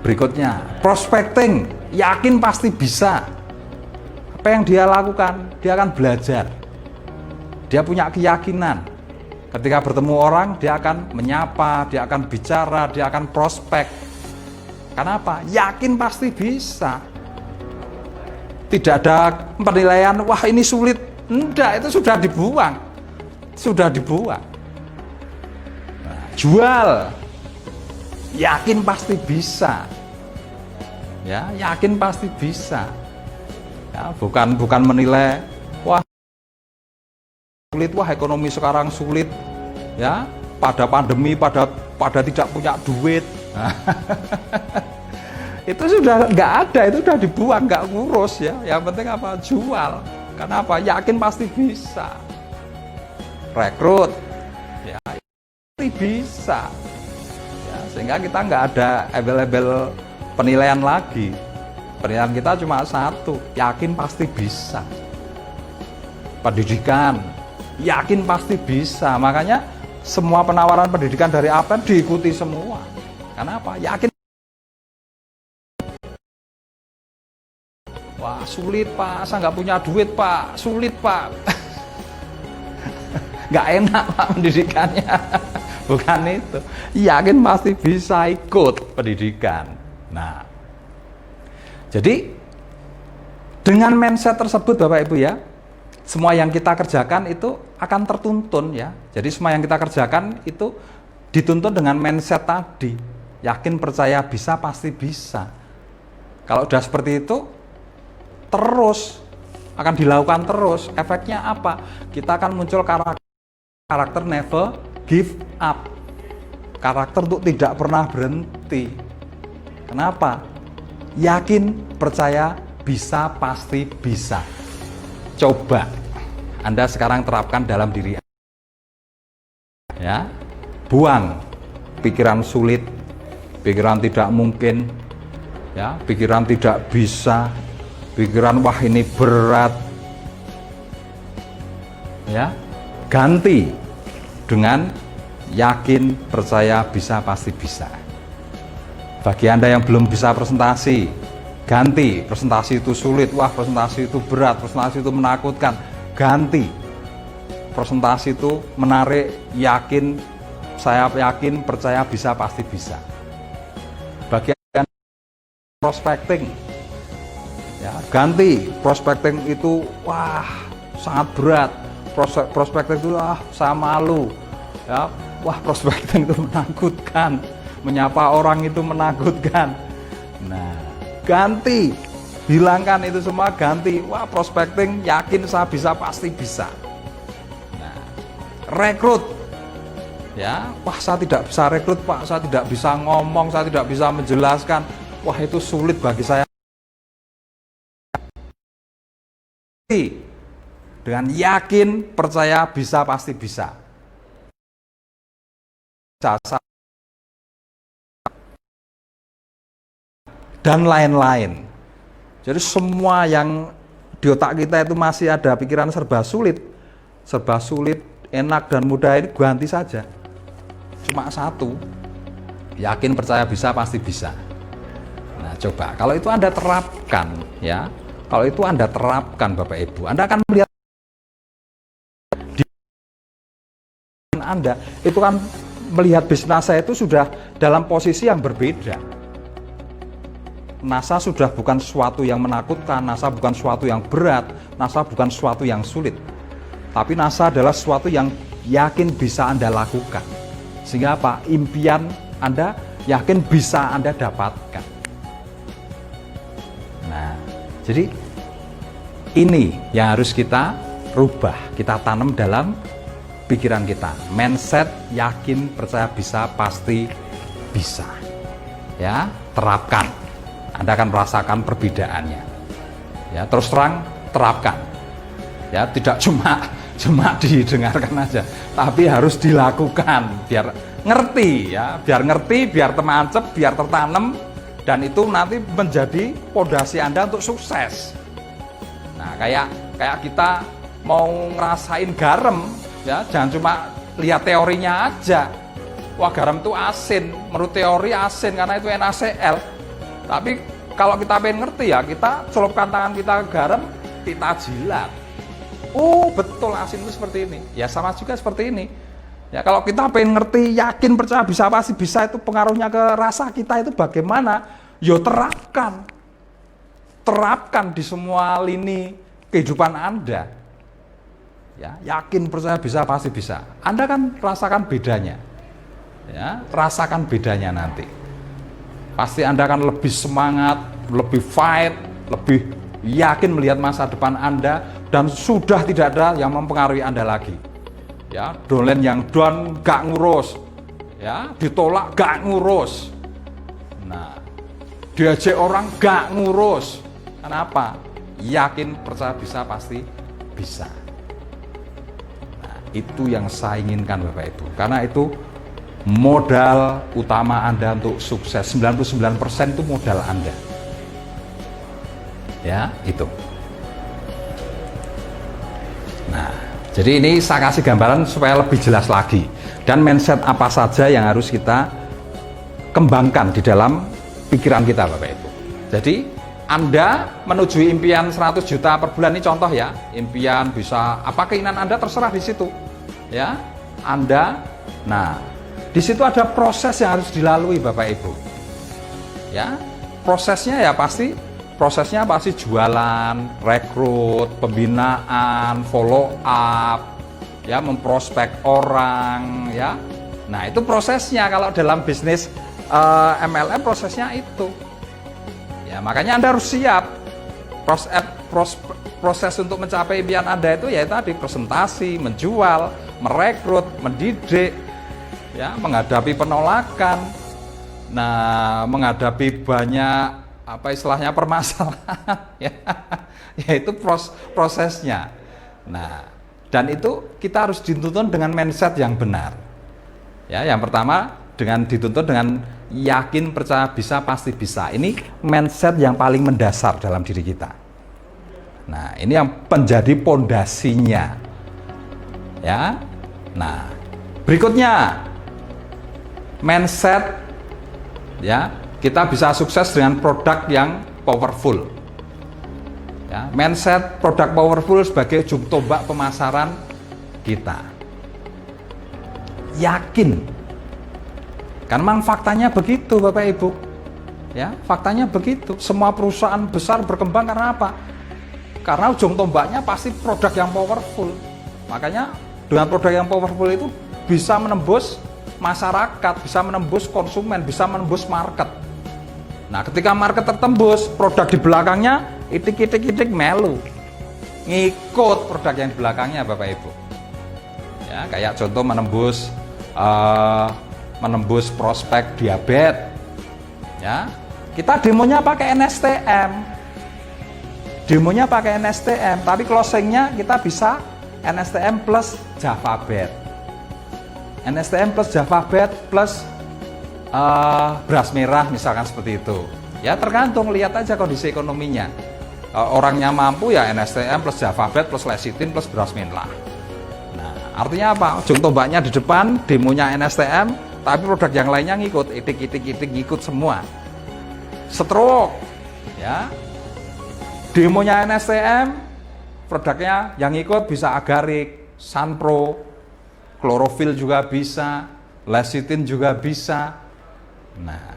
Berikutnya, prospecting, yakin pasti bisa. Apa yang dia lakukan? Dia akan belajar. Dia punya keyakinan. Ketika bertemu orang, dia akan menyapa, dia akan bicara, dia akan prospek. Kenapa? Yakin pasti bisa. Tidak ada penilaian, wah ini sulit. Enggak, itu sudah dibuang. Sudah dibuang. Nah, jual. Yakin pasti bisa. Ya, yakin pasti bisa. Ya, bukan menilai, wah sulit, wah ekonomi sekarang sulit. Ya, pada pandemi, pada tidak punya duit. Nah, itu sudah nggak ada, itu sudah dibuang, nggak ngurus ya. Yang penting apa? Jual. Karena apa? Yakin pasti bisa. Rekrut, ya pasti bisa. Ya, sehingga kita nggak ada embel-embel penilaian lagi. Penilaian kita cuma satu, yakin pasti bisa. Pendidikan, yakin pasti bisa. Makanya semua penawaran pendidikan dari APEN diikuti semua. Karena apa? Yakin. Wah sulit Pak, saya nggak punya duit Pak, sulit Pak. Nggak enak Pak pendidikannya. Bukan itu. Yakin pasti bisa ikut pendidikan. Nah, jadi dengan mindset tersebut Bapak Ibu ya, semua yang kita kerjakan itu akan tertuntun ya. Jadi semua yang kita kerjakan itu dituntun dengan mindset tadi. Yakin, percaya, bisa, pasti bisa. Kalau udah seperti itu, terus akan dilakukan terus. Efeknya apa? Kita akan muncul karakter never give up. Karakter untuk tidak pernah berhenti. Kenapa? Yakin, percaya, bisa, pasti bisa. Coba Anda sekarang terapkan dalam diri Anda. Ya. Buang pikiran sulit, pikiran tidak mungkin, ya, pikiran tidak bisa, pikiran wah ini berat. Ya. Ganti dengan yakin, percaya, bisa, pasti bisa. Bagi Anda yang belum bisa presentasi, ganti presentasi itu sulit, wah presentasi itu berat, presentasi itu menakutkan. Ganti presentasi itu menarik, yakin, saya yakin, percaya, bisa, pasti bisa. Bagi Anda prospecting, ya, ganti prospecting itu wah sangat berat, prospecting itu saya malu, ya, wah prospecting itu menakutkan, menyapa orang itu menakutkan. Nah, ganti, hilangkan itu semua, ganti. Wah, prospecting, yakin saya bisa, pasti bisa. Nah, rekrut, ya, wah saya tidak bisa rekrut Pak, saya tidak bisa ngomong, saya tidak bisa menjelaskan. Wah itu sulit bagi saya. Dengan yakin, percaya, bisa, pasti bisa. Dan lain-lain. Jadi semua yang di otak kita itu masih ada pikiran serba sulit, enak dan mudah, ini ganti saja. Cuma satu, yakin, percaya, bisa, pasti bisa. Nah coba, kalau itu Anda terapkan ya, kalau itu Anda terapkan Bapak Ibu, Anda akan melihat Anda itu kan melihat bisnis saya itu sudah dalam posisi yang berbeda. NASA sudah bukan sesuatu yang menakutkan, NASA bukan sesuatu yang berat, NASA bukan sesuatu yang sulit. Tapi NASA adalah sesuatu yang yakin bisa Anda lakukan. Sehingga apa? Impian Anda yakin bisa Anda dapatkan. Nah, jadi ini yang harus kita rubah, kita tanam dalam pikiran kita. Mindset yakin, percaya bisa, pasti bisa. Ya, terapkan. Anda akan merasakan perbedaannya. Ya, terus terang terapkan. Ya, tidak cuma didengarkan aja, tapi harus dilakukan biar ngerti ya, biar temancep, biar tertanam, dan itu nanti menjadi pondasi Anda untuk sukses. Nah, kayak kita mau ngerasain garam ya, jangan cuma lihat teorinya aja. Wah, garam itu asin, menurut teori asin karena itu NaCl. Tapi kalau kita pengen ngerti ya, kita celupkan tangan kita ke garam, kita jilat. Oh, betul asin itu seperti ini. Ya sama juga seperti ini. Ya kalau kita pengen ngerti, yakin, percaya bisa, pasti bisa, itu pengaruhnya ke rasa kita itu bagaimana? Yo terapkan. Terapkan di semua lini kehidupan Anda. Ya, yakin, percaya bisa, pasti bisa. Anda kan rasakan bedanya. Ya, rasakan bedanya nanti. Pasti Anda akan lebih semangat, lebih fight, lebih yakin melihat masa depan Anda, dan sudah tidak ada yang mempengaruhi Anda lagi. Ya, dolen yang down gak ngurus. Ya, ditolak gak ngurus. Nah, diajak orang gak ngurus. Kenapa? Yakin, percaya bisa, pasti bisa. Nah, itu yang saya inginkan Bapak Ibu. Karena itu modal utama Anda untuk sukses. 99% itu modal Anda. Ya, itu. Nah, jadi ini saya kasih gambaran supaya lebih jelas lagi. Dan mindset apa saja yang harus kita kembangkan di dalam pikiran kita Bapak Ibu. Jadi Anda menuju impian 100 juta per bulan, ini contoh ya. Impian bisa apa, keinginan Anda terserah di situ. Ya, Anda. Nah, di situ ada proses yang harus dilalui Bapak Ibu. Ya, prosesnya pasti jualan, rekrut, pembinaan, follow up, ya, memprospek orang, ya. Nah, itu prosesnya kalau dalam bisnis MLM prosesnya itu. Ya, makanya Anda harus siap. Proses untuk mencapai impian Anda itu ya tadi, presentasi, menjual, merekrut, mendidik, ya, menghadapi penolakan. Nah, menghadapi banyak permasalahan ya, yaitu prosesnya. Nah, dan itu kita harus dituntun dengan mindset yang benar. Ya, yang pertama dituntun dengan yakin, percaya bisa, pasti bisa. Ini mindset yang paling mendasar dalam diri kita. Nah, ini yang menjadi pondasinya. Ya. Nah, berikutnya mindset, ya, kita bisa sukses dengan produk yang powerful. Ya, mindset produk powerful sebagai ujung tombak pemasaran kita. Yakin. Kan memang faktanya begitu Bapak Ibu. Ya, faktanya begitu. Semua perusahaan besar berkembang karena apa? Karena ujung tombaknya pasti produk yang powerful. Makanya dengan produk yang powerful itu bisa menembus masyarakat, bisa menembus konsumen, bisa menembus market. Nah, ketika market tertembus, produk di belakangnya itik melu, ngikut produk yang di belakangnya Bapak Ibu. Ya, kayak contoh menembus prospek diabetes. Ya, kita demonya pakai NSTM, tapi closingnya kita bisa NSTM plus Javabet. NSTM plus Javabet plus beras merah misalkan seperti itu. Ya, tergantung, lihat aja kondisi ekonominya. Orangnya mampu ya NSTM plus Javabet plus lecithin plus beras merah. Nah, artinya apa? Ujung tombaknya di depan, demonya NSTM, tapi produk yang lainnya ngikut, itik ngikut semua. Stroke, ya. Demonya NSTM, produknya yang ikut bisa Agarik, Sunpro, klorofil juga bisa, lecithin juga bisa. Nah,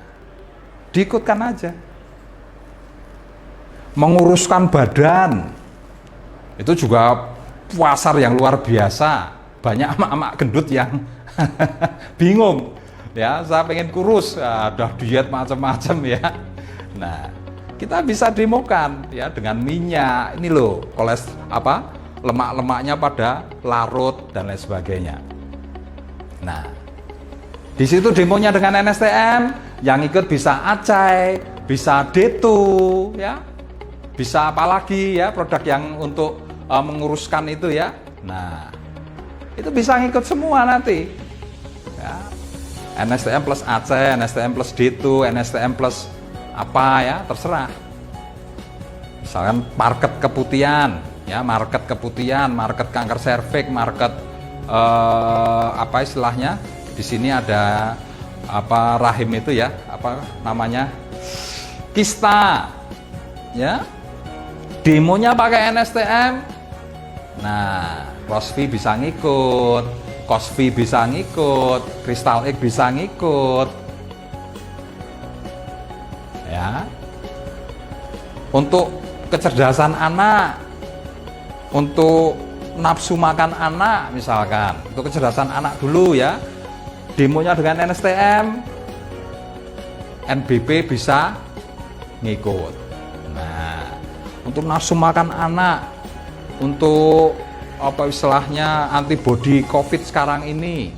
diikutkan aja. Menguruskan badan, itu juga pasar yang luar biasa. Banyak emak-emak gendut yang bingung. Ya, saya pengen kurus, ada diet macam-macam ya. Nah, kita bisa demokan ya dengan minyak. Ini loh, lemak-lemaknya pada larut dan lain sebagainya. Nah, di situ demonya dengan NSTM, yang ikut bisa Acai, bisa Detu, ya, bisa apalagi ya produk yang untuk menguruskan itu ya. Nah, itu bisa ngikut semua nanti. Ya. NSTM plus Acai, NSTM plus Detu, NSTM plus apa ya, terserah. Misalkan market keputihan, ya, market keputihan, market kanker serviks, market apa istilahnya? Di sini ada apa rahim itu ya, apa namanya? Kista. Ya. Demonya pakai NSTM. Nah, Rosvi bisa ngikut, Cosvi bisa ngikut, Crystal X bisa ngikut. Ya. Untuk kecerdasan anak, untuk nafsu makan anak misalkan, untuk kecerdasan anak dulu ya, demonya dengan NSTM, NBP bisa ngikut. Nah, untuk nafsu makan anak, untuk apa istilahnya antibody COVID sekarang ini,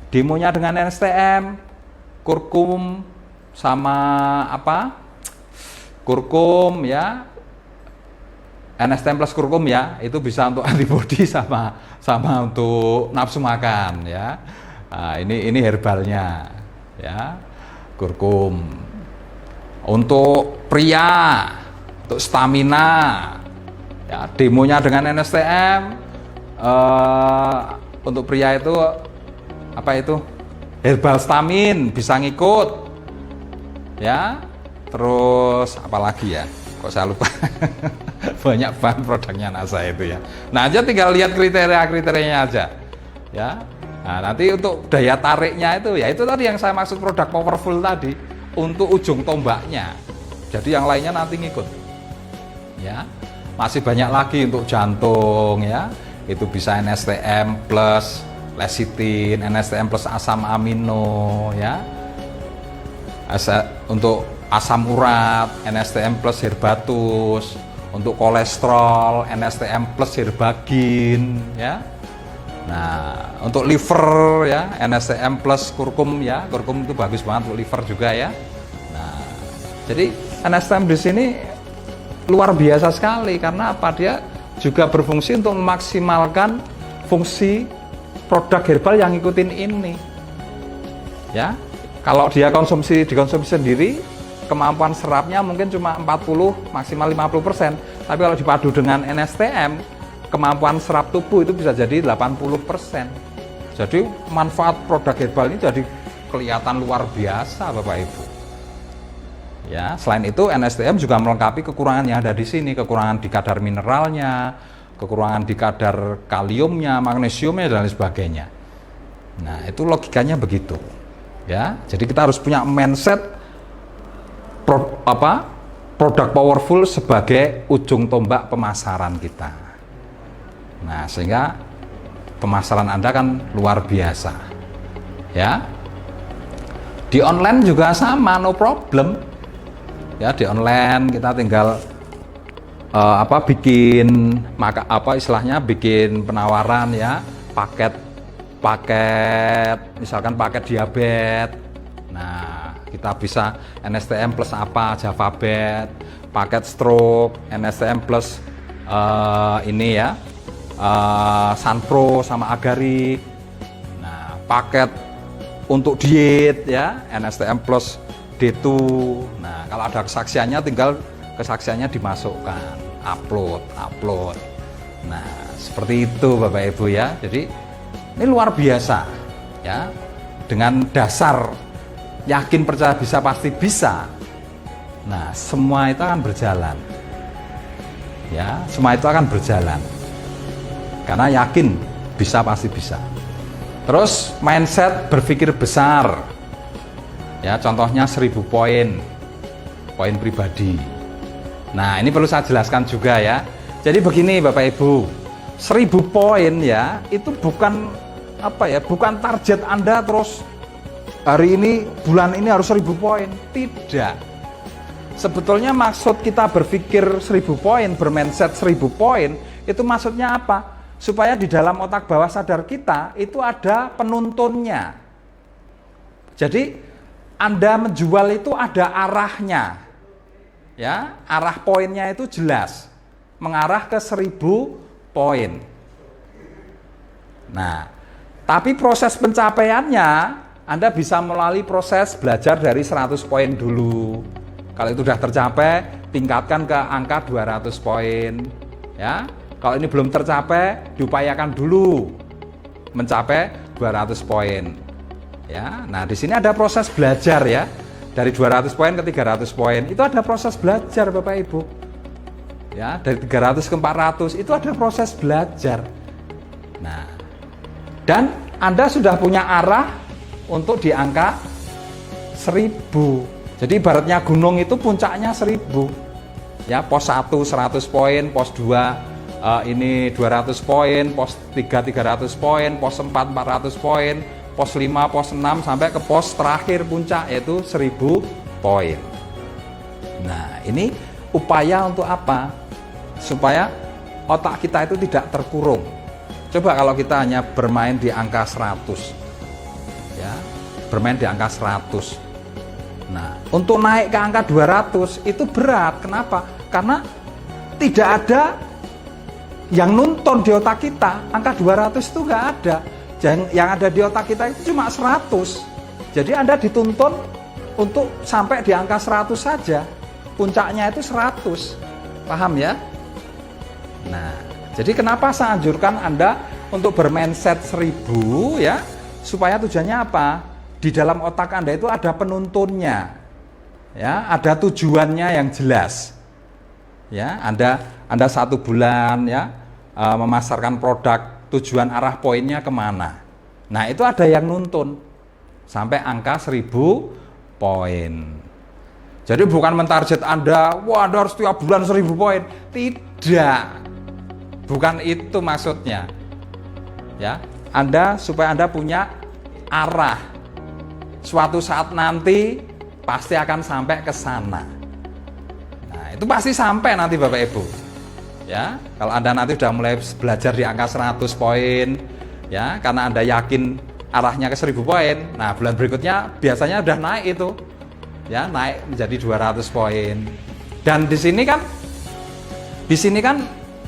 demonya dengan NSTM, kurkum sama apa? Kurkum ya, NSTM plus kurkum ya, itu bisa untuk antibody sama untuk nafsu makan ya. Nah, ini herbalnya ya, kurkum. Untuk pria, untuk stamina ya, demonya dengan NSTM. Untuk pria itu apa itu? Herbal stamin bisa ngikut ya. Terus apalagi ya, kok saya lupa. Banyak banget produknya NASA itu ya. Nah, aja tinggal lihat kriteria-kriterianya aja ya. Nah, nanti untuk daya tariknya itu ya, itu tadi yang saya maksud produk powerful tadi, untuk ujung tombaknya. Jadi yang lainnya nanti ngikut ya. Masih banyak lagi untuk jantung ya, itu bisa NSTM plus lecithin, NSTM plus asam amino ya. Untuk asam urat, NSTM plus herbatus. Untuk kolesterol, NSTM plus herbagin ya. Nah, untuk liver ya, NSTM plus kurkum ya. Kurkum itu bagus banget untuk liver juga ya. Nah, jadi NSTM di sini luar biasa sekali karena apa? Dia juga berfungsi untuk memaksimalkan fungsi produk herbal yang ngikutin ini. Ya. Kalau dia dikonsumsi sendiri, kemampuan serapnya mungkin cuma 40 maksimal 50%. Tapi kalau dipadu dengan NSTM, kemampuan serap tubuh itu bisa jadi 80%. Jadi manfaat produk herbal ini jadi kelihatan luar biasa Bapak Ibu. Ya, selain itu NSTM juga melengkapi kekurangan yang ada di sini, kekurangan di kadar mineralnya, kekurangan di kadar kaliumnya, magnesiumnya dan lain sebagainya. Nah, itu logikanya begitu. Ya, jadi kita harus punya mindset produk powerful sebagai ujung tombak pemasaran kita. Nah, sehingga pemasaran Anda kan luar biasa. Ya. Di online juga sama, no problem. Ya, di online kita tinggal bikin bikin penawaran ya, paket misalkan paket diabetes. Nah, kita bisa NSTM plus apa, Javabet, paket stroke, NSTM plus ini ya, Sunpro sama Agarik. Nah, paket untuk diet ya, NSTM plus D2. Nah, kalau ada kesaksiannya tinggal kesaksiannya dimasukkan, upload. Nah, seperti itu Bapak Ibu ya. Jadi ini luar biasa ya. Dengan dasar yakin, percaya, bisa, pasti bisa. Nah, semua itu akan berjalan. Ya, semua itu akan berjalan. Karena yakin, bisa, pasti bisa. Terus mindset berpikir besar. Ya, contohnya 1000 poin pribadi. Nah, ini perlu saya jelaskan juga ya. Jadi begini Bapak Ibu, 1000 poin ya, itu bukan bukan target Anda terus hari ini, bulan ini harus 1000 poin. Tidak. Sebetulnya maksud kita berpikir 1000 poin, bermindset 1000 poin, Itu maksudnya apa? Supaya di dalam otak bawah sadar kita itu ada penuntunnya. Jadi Anda menjual itu ada arahnya. Ya, arah poinnya itu jelas. Mengarah ke 1000 poin. Nah, tapi proses pencapaiannya Anda bisa melalui proses belajar dari 100 poin dulu. Kalau itu sudah tercapai, tingkatkan ke angka 200 poin. Ya, kalau ini belum tercapai, diupayakan dulu mencapai 200 poin. Ya, nah di sini ada proses belajar ya. Dari 200 poin ke 300 poin, itu ada proses belajar Bapak Ibu. Ya, dari 300 ke 400 itu ada proses belajar. Nah, dan Anda sudah punya arah untuk di angka 1000. Jadi ibaratnya gunung itu puncaknya 1000. Ya, pos 1 100 poin, pos 2 ini 200 poin, pos 3 300 poin, pos 4 400 poin, pos 5, pos 6 sampai ke pos terakhir puncak yaitu 1000 poin. Nah, ini upaya untuk apa? Supaya otak kita itu tidak terkurung. Coba kalau kita hanya bermain di angka 100. Ya, bermain di angka 100. Nah, untuk naik ke angka 200 itu berat. Kenapa? Karena tidak ada yang nonton di otak kita. Angka 200 itu nggak ada. Yang ada di otak kita itu cuma 100. Jadi Anda dituntun untuk sampai di angka 100 saja. Puncaknya itu 100. Paham ya? Nah, jadi kenapa saya anjurkan Anda untuk bermindset 1000 ya? Supaya tujuannya apa? Di dalam otak Anda itu ada penuntunnya. Ya, ada tujuannya yang jelas. Ya, Anda 1 bulan ya memasarkan produk, tujuan arah poinnya kemana. Nah, itu ada yang nuntun sampai angka 1000 poin. Jadi bukan mentarget Anda, wah Anda harus tiap bulan 1000 poin. Tidak. Bukan itu maksudnya. Ya, supaya Anda punya arah. Suatu saat nanti pasti akan sampai ke sana. Nah, itu pasti sampai nanti Bapak Ibu. Ya, kalau Anda nanti sudah mulai belajar di angka 100 poin, ya, karena Anda yakin arahnya ke 1000 poin. Nah, bulan berikutnya biasanya udah naik itu. Ya, naik menjadi 200 poin. Dan di sini kan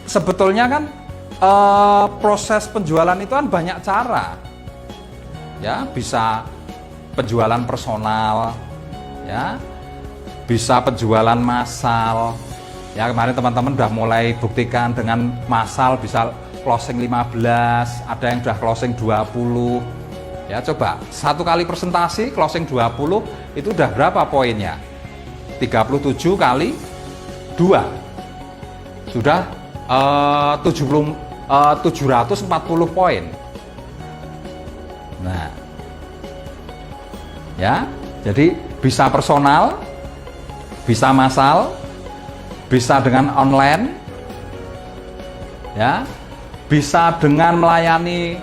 sebetulnya kan proses penjualan itu kan banyak cara. Ya, bisa penjualan personal, ya. Bisa penjualan massal. Ya, kemarin teman-teman udah mulai buktikan dengan massal bisa closing 15, ada yang udah closing 20. Ya, coba satu kali presentasi closing 20 itu udah berapa poinnya? 37 kali 2. Sudah 740 poin. Nah, ya, jadi bisa personal, bisa massal, bisa dengan online, ya, bisa dengan melayani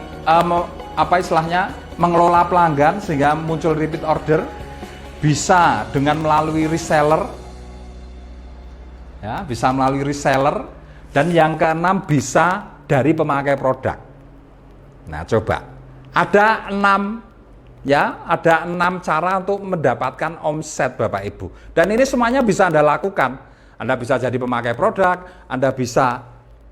mengelola pelanggan sehingga muncul repeat order, bisa dengan melalui reseller, ya, bisa melalui reseller, dan yang keenam bisa dari pemakai produk. Nah, coba ada 6 cara untuk mendapatkan omset Bapak Ibu, dan ini semuanya bisa Anda lakukan. Anda bisa jadi pemakai produk, Anda bisa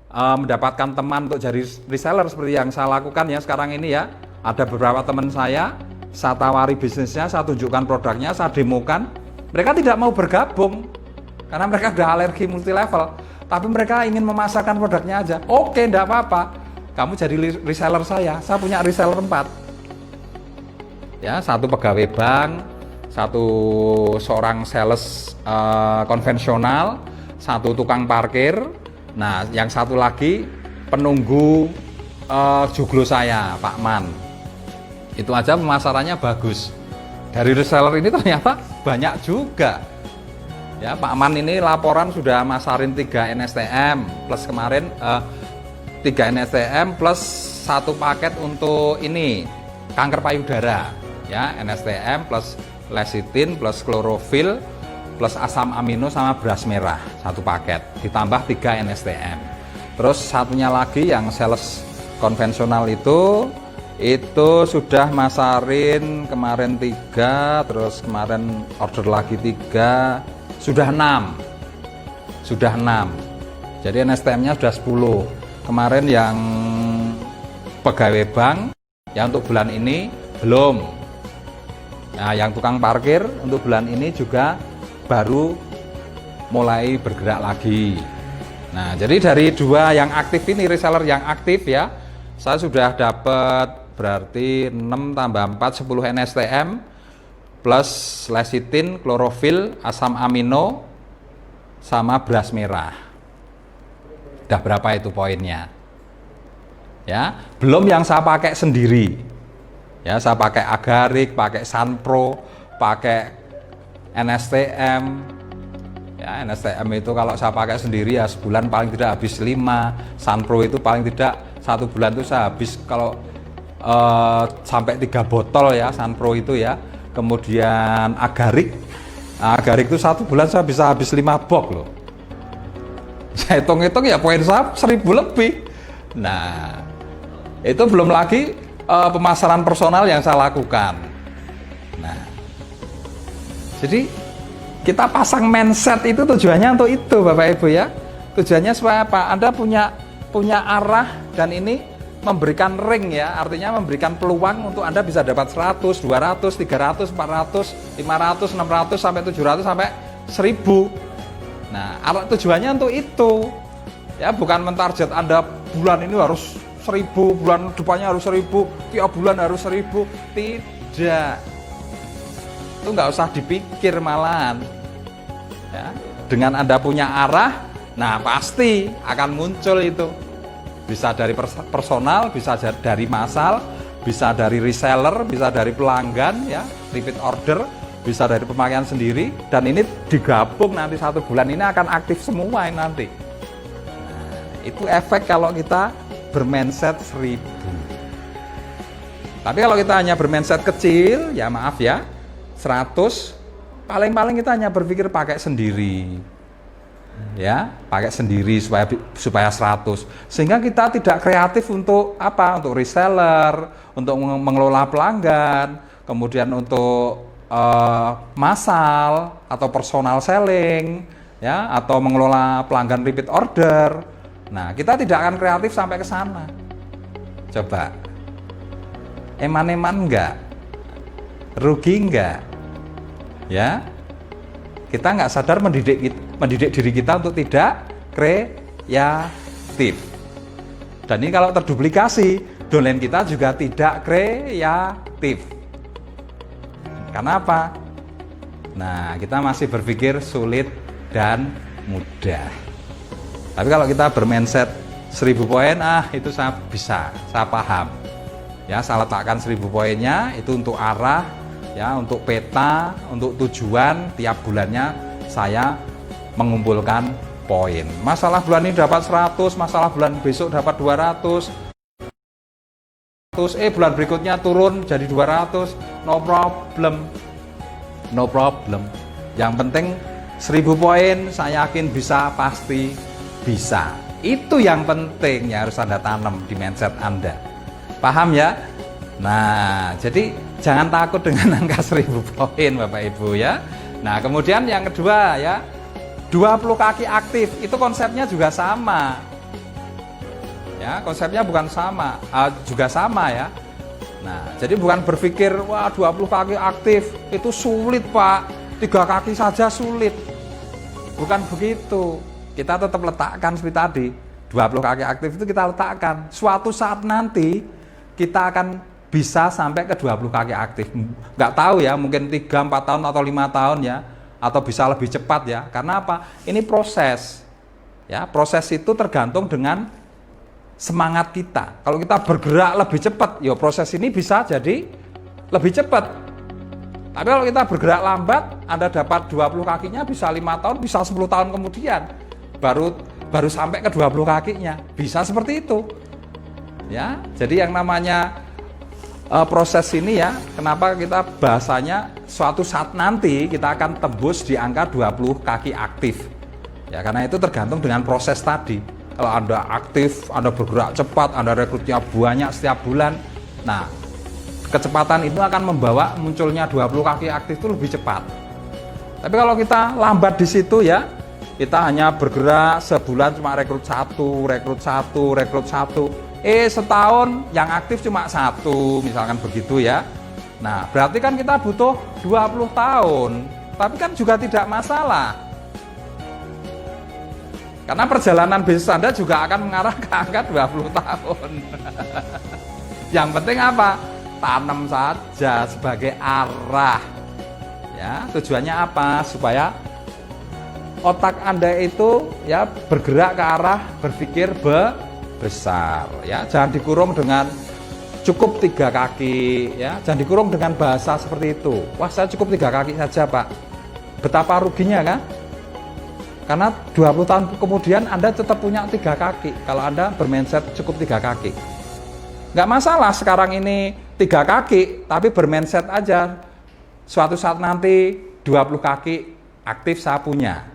mendapatkan teman untuk jadi reseller seperti yang saya lakukan ya sekarang ini ya. Ada beberapa teman saya tawari bisnisnya, saya tunjukkan produknya, saya demokan. Mereka tidak mau bergabung karena mereka udah alergi multi level, tapi mereka ingin memasarkan produknya aja. Oke, enggak apa-apa, kamu jadi reseller saya punya reseller 4. Ya, 1 pegawai bank, 1 seorang sales konvensional, 1 tukang parkir. Nah, yang 1 lagi penunggu joglo saya, Pak Man. Itu aja pemasarannya bagus. Dari reseller ini ternyata banyak juga. Ya, Pak Man ini laporan sudah masarin 3 NSTM plus kemarin 3 NSTM plus 1 paket untuk ini kanker payudara. Ya, NSTM plus lecitin plus klorofil plus asam amino sama beras merah 1 paket ditambah 3 NSTM. Terus satunya lagi yang sales konvensional itu sudah masarin kemarin 3, terus kemarin order lagi 3, sudah 6. Jadi NSTM-nya sudah 10. Kemarin yang pegawai bank ya untuk bulan ini belum. Nah, yang tukang parkir untuk bulan ini juga baru mulai bergerak lagi. Nah, jadi dari 2 yang aktif ini, reseller yang aktif ya, saya sudah dapat berarti 6 tambah 4, 10 NSTM plus lecitin, klorofil, asam amino, sama beras merah. Udah berapa itu poinnya? Ya, belum yang saya pakai sendiri. Ya, saya pakai Agarik, pakai Sunpro, pakai NSTM. Ya, NSTM itu kalau saya pakai sendiri ya sebulan paling tidak habis 5. Sunpro itu paling tidak 1 bulan itu saya habis kalau sampai 3 botol ya Sunpro itu ya. Kemudian Agarik, Agarik itu 1 bulan saya bisa habis 5 box loh. Saya hitung-hitung ya poin saya 1000 lebih. Nah, itu belum lagi pemasaran personal yang saya lakukan. Nah, jadi kita pasang mindset itu tujuannya untuk itu Bapak Ibu ya. Tujuannya supaya apa? Anda punya arah dan ini memberikan ring ya, artinya memberikan peluang untuk Anda bisa dapat 100, 200, 300, 400, 500, 600 sampai 700 sampai 1000. Nah, arah tujuannya untuk itu. Ya, bukan mentarget Anda bulan ini harus 1000, bulan depannya harus 1000, tiap bulan harus 1000. Tidak. Itu nggak usah dipikir malahan. Ya, dengan Anda punya arah, nah pasti akan muncul itu. Bisa dari personal, bisa dari massal, bisa dari reseller, bisa dari pelanggan ya, repeat order, bisa dari pemakaian sendiri, dan ini digabung nanti 1 bulan ini akan aktif semua ini nanti. Nah, itu efek kalau kita bermindset 1000. Tapi kalau kita hanya bermindset kecil, ya maaf ya, 100, paling-paling kita hanya berpikir pakai sendiri. Ya, pakai sendiri supaya 100. Sehingga kita tidak kreatif untuk apa? Untuk reseller, untuk mengelola pelanggan, kemudian untuk massal atau personal selling, ya, atau mengelola pelanggan repeat order. Nah, kita tidak akan kreatif sampai ke sana. Coba, eman-eman enggak? Rugi enggak? Ya, kita nggak sadar mendidik diri kita untuk tidak kreatif. Dan ini kalau terduplikasi, downline kita juga tidak kreatif. Karena apa? Nah, kita masih berpikir sulit dan mudah. Tapi kalau kita bermindset 1000 poin, itu saya bisa, saya paham. Ya, saya letakkan 1000 poinnya, itu untuk arah, ya, untuk peta, untuk tujuan tiap bulannya saya mengumpulkan poin. Masalah bulan ini dapat 100, masalah bulan besok dapat 200. Bulan berikutnya turun jadi 200, no problem. No problem. Yang penting 1000 poin saya yakin bisa, pasti bisa. Itu yang penting ya, harus Anda tanam di mindset Anda. Paham ya? Nah, jadi jangan takut dengan angka 1000 poin Bapak Ibu ya. Nah, kemudian yang kedua ya, 20 kaki aktif, itu konsepnya juga sama. Ya, konsepnya bukan sama, juga sama ya. Nah, jadi bukan berpikir, wah 20 kaki aktif, itu sulit Pak, 3 kaki saja sulit. Bukan begitu. Kita tetap letakkan seperti tadi, 20 kaki aktif itu kita letakkan. Suatu saat nanti, kita akan bisa sampai ke 20 kaki aktif. Nggak tahu ya, mungkin 3, 4 tahun atau 5 tahun ya, atau bisa lebih cepat ya. Karena apa? Ini proses. Ya, proses itu tergantung dengan semangat kita. Kalau kita bergerak lebih cepat, ya proses ini bisa jadi lebih cepat. Tapi kalau kita bergerak lambat, Anda dapat 20 kakinya bisa 5 tahun, bisa 10 tahun kemudian baru sampai ke 20 kakinya. Bisa seperti itu. Ya, jadi yang namanya proses ini ya, kenapa kita bahasanya suatu saat nanti kita akan tembus di angka 20 kaki aktif. Ya, karena itu tergantung dengan proses tadi. Kalau Anda aktif, Anda bergerak cepat, Anda rekrutnya banyak setiap bulan. Nah, kecepatan itu akan membawa munculnya 20 kaki aktif itu lebih cepat. Tapi kalau kita lambat di situ ya, kita hanya bergerak sebulan cuma rekrut satu, setahun yang aktif cuma satu, misalkan begitu ya. Nah, berarti kan kita butuh 20 tahun, tapi kan juga tidak masalah. Karena perjalanan bisnis Anda juga akan mengarah ke angka 20 tahun. Yang penting apa? Tanam saja sebagai arah. Ya, tujuannya apa? Supaya otak Anda itu ya bergerak ke arah berpikir besar. Ya, jangan dikurung dengan cukup 3 kaki. Ya, jangan dikurung dengan bahasa seperti itu. Wah, saya cukup 3 kaki saja, Pak. Betapa ruginya kan? Karena 20 tahun kemudian Anda tetap punya 3 kaki kalau Anda bermindset cukup 3 kaki. Nggak masalah sekarang ini 3 kaki, tapi bermindset aja. Suatu saat nanti 20 kaki aktif saya punya.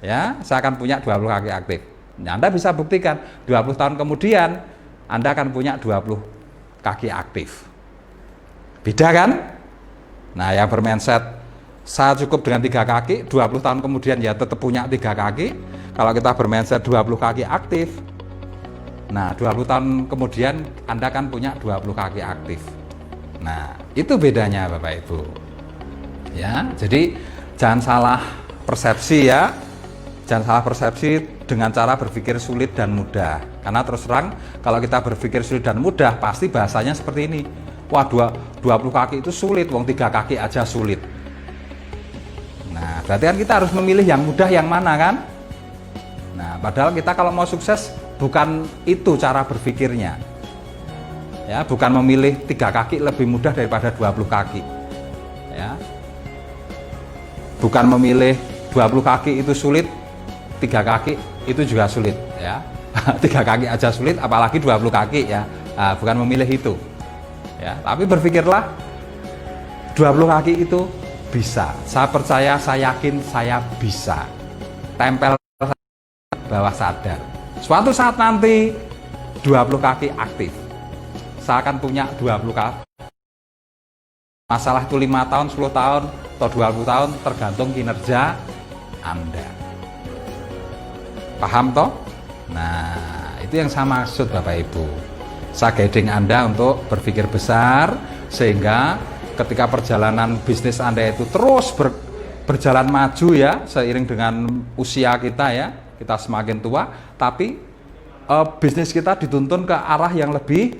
Ya, saya akan punya 20 kaki aktif. Nah, Anda bisa buktikan 20 tahun kemudian Anda akan punya 20 kaki aktif. Beda kan? Nah, yang bermindset saya cukup dengan 3 kaki, 20 tahun kemudian ya tetap punya 3 kaki. Kalau kita bermindset 20 kaki aktif, nah 20 tahun kemudian Anda kan punya 20 kaki aktif. Nah, itu bedanya Bapak Ibu. Ya, jadi jangan salah persepsi ya. Jangan salah persepsi dengan cara berpikir sulit dan mudah. Karena terus terang kalau kita berpikir sulit dan mudah pasti bahasanya seperti ini. Wah, 20 kaki itu sulit, wong 3 kaki aja sulit. Nah, berarti kan kita harus memilih yang mudah yang mana kan? Nah, padahal kita kalau mau sukses bukan itu cara berpikirnya. Ya, bukan memilih 3 kaki lebih mudah daripada 20 kaki. Ya. Bukan memilih 20 kaki itu sulit, 3 kaki itu juga sulit ya. 3 kaki aja sulit apalagi 20 kaki ya. Nah, bukan memilih itu. Ya, tapi berpikirlah 20 kaki itu bisa. Saya percaya, saya yakin saya bisa. Tempel bawah sadar. Suatu saat nanti 20 kaki aktif. Saya akan punya 20 kaki. Masalah itu 5 tahun, 10 tahun, atau 20 tahun tergantung kinerja Anda. Paham toh? Nah, itu yang saya maksud Bapak Ibu. Saya guiding Anda untuk berpikir besar sehingga ketika perjalanan bisnis Anda itu terus berjalan maju ya, seiring dengan usia kita ya, kita semakin tua, tapi bisnis kita dituntun ke arah yang lebih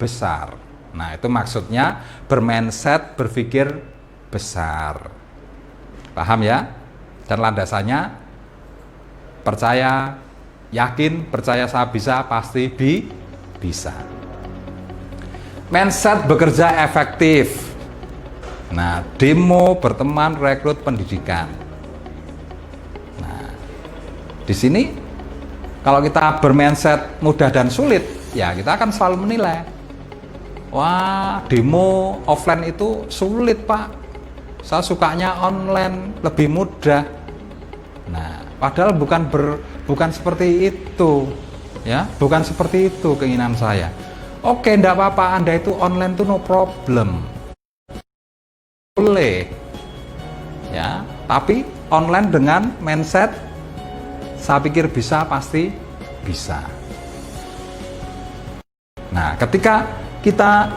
besar. Nah, itu maksudnya bermindset, berpikir besar. Paham ya? Dan landasannya percaya, yakin, percaya saya bisa, pasti bisa. Mindset bekerja efektif. Nah, demo, berteman, rekrut, pendidikan. Nah, di sini kalau kita bermindset mudah dan sulit, ya kita akan selalu menilai. Wah, demo offline itu sulit Pak. Saya sukanya online, lebih mudah. Nah, padahal bukan seperti itu, ya, bukan seperti itu keinginan saya. Oke, enggak apa-apa, Anda itu online tuh no problem. Boleh. Ya, tapi online dengan mindset saya pikir bisa, pasti bisa. Nah, ketika kita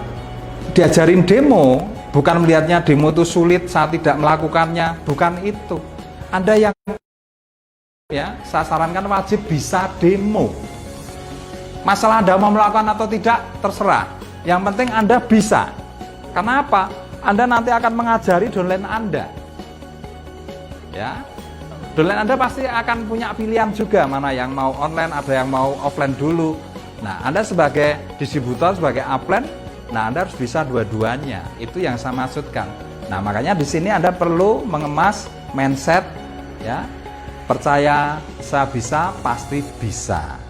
diajarin demo, bukan melihatnya demo itu sulit, saya tidak melakukannya, bukan itu. Anda yang ya, saya sarankan wajib bisa demo. Masalah Anda mau melakukan atau tidak, terserah. Yang penting Anda bisa. Kenapa? Anda nanti akan mengajari downline Anda. Ya, downline Anda pasti akan punya pilihan juga, mana yang mau online, ada yang mau offline dulu. Nah, Anda sebagai distributor, sebagai upline, nah Anda harus bisa dua-duanya. Itu yang saya maksudkan. Nah, makanya di sini Anda perlu mengemas mindset, ya. Percaya saya bisa, pasti bisa.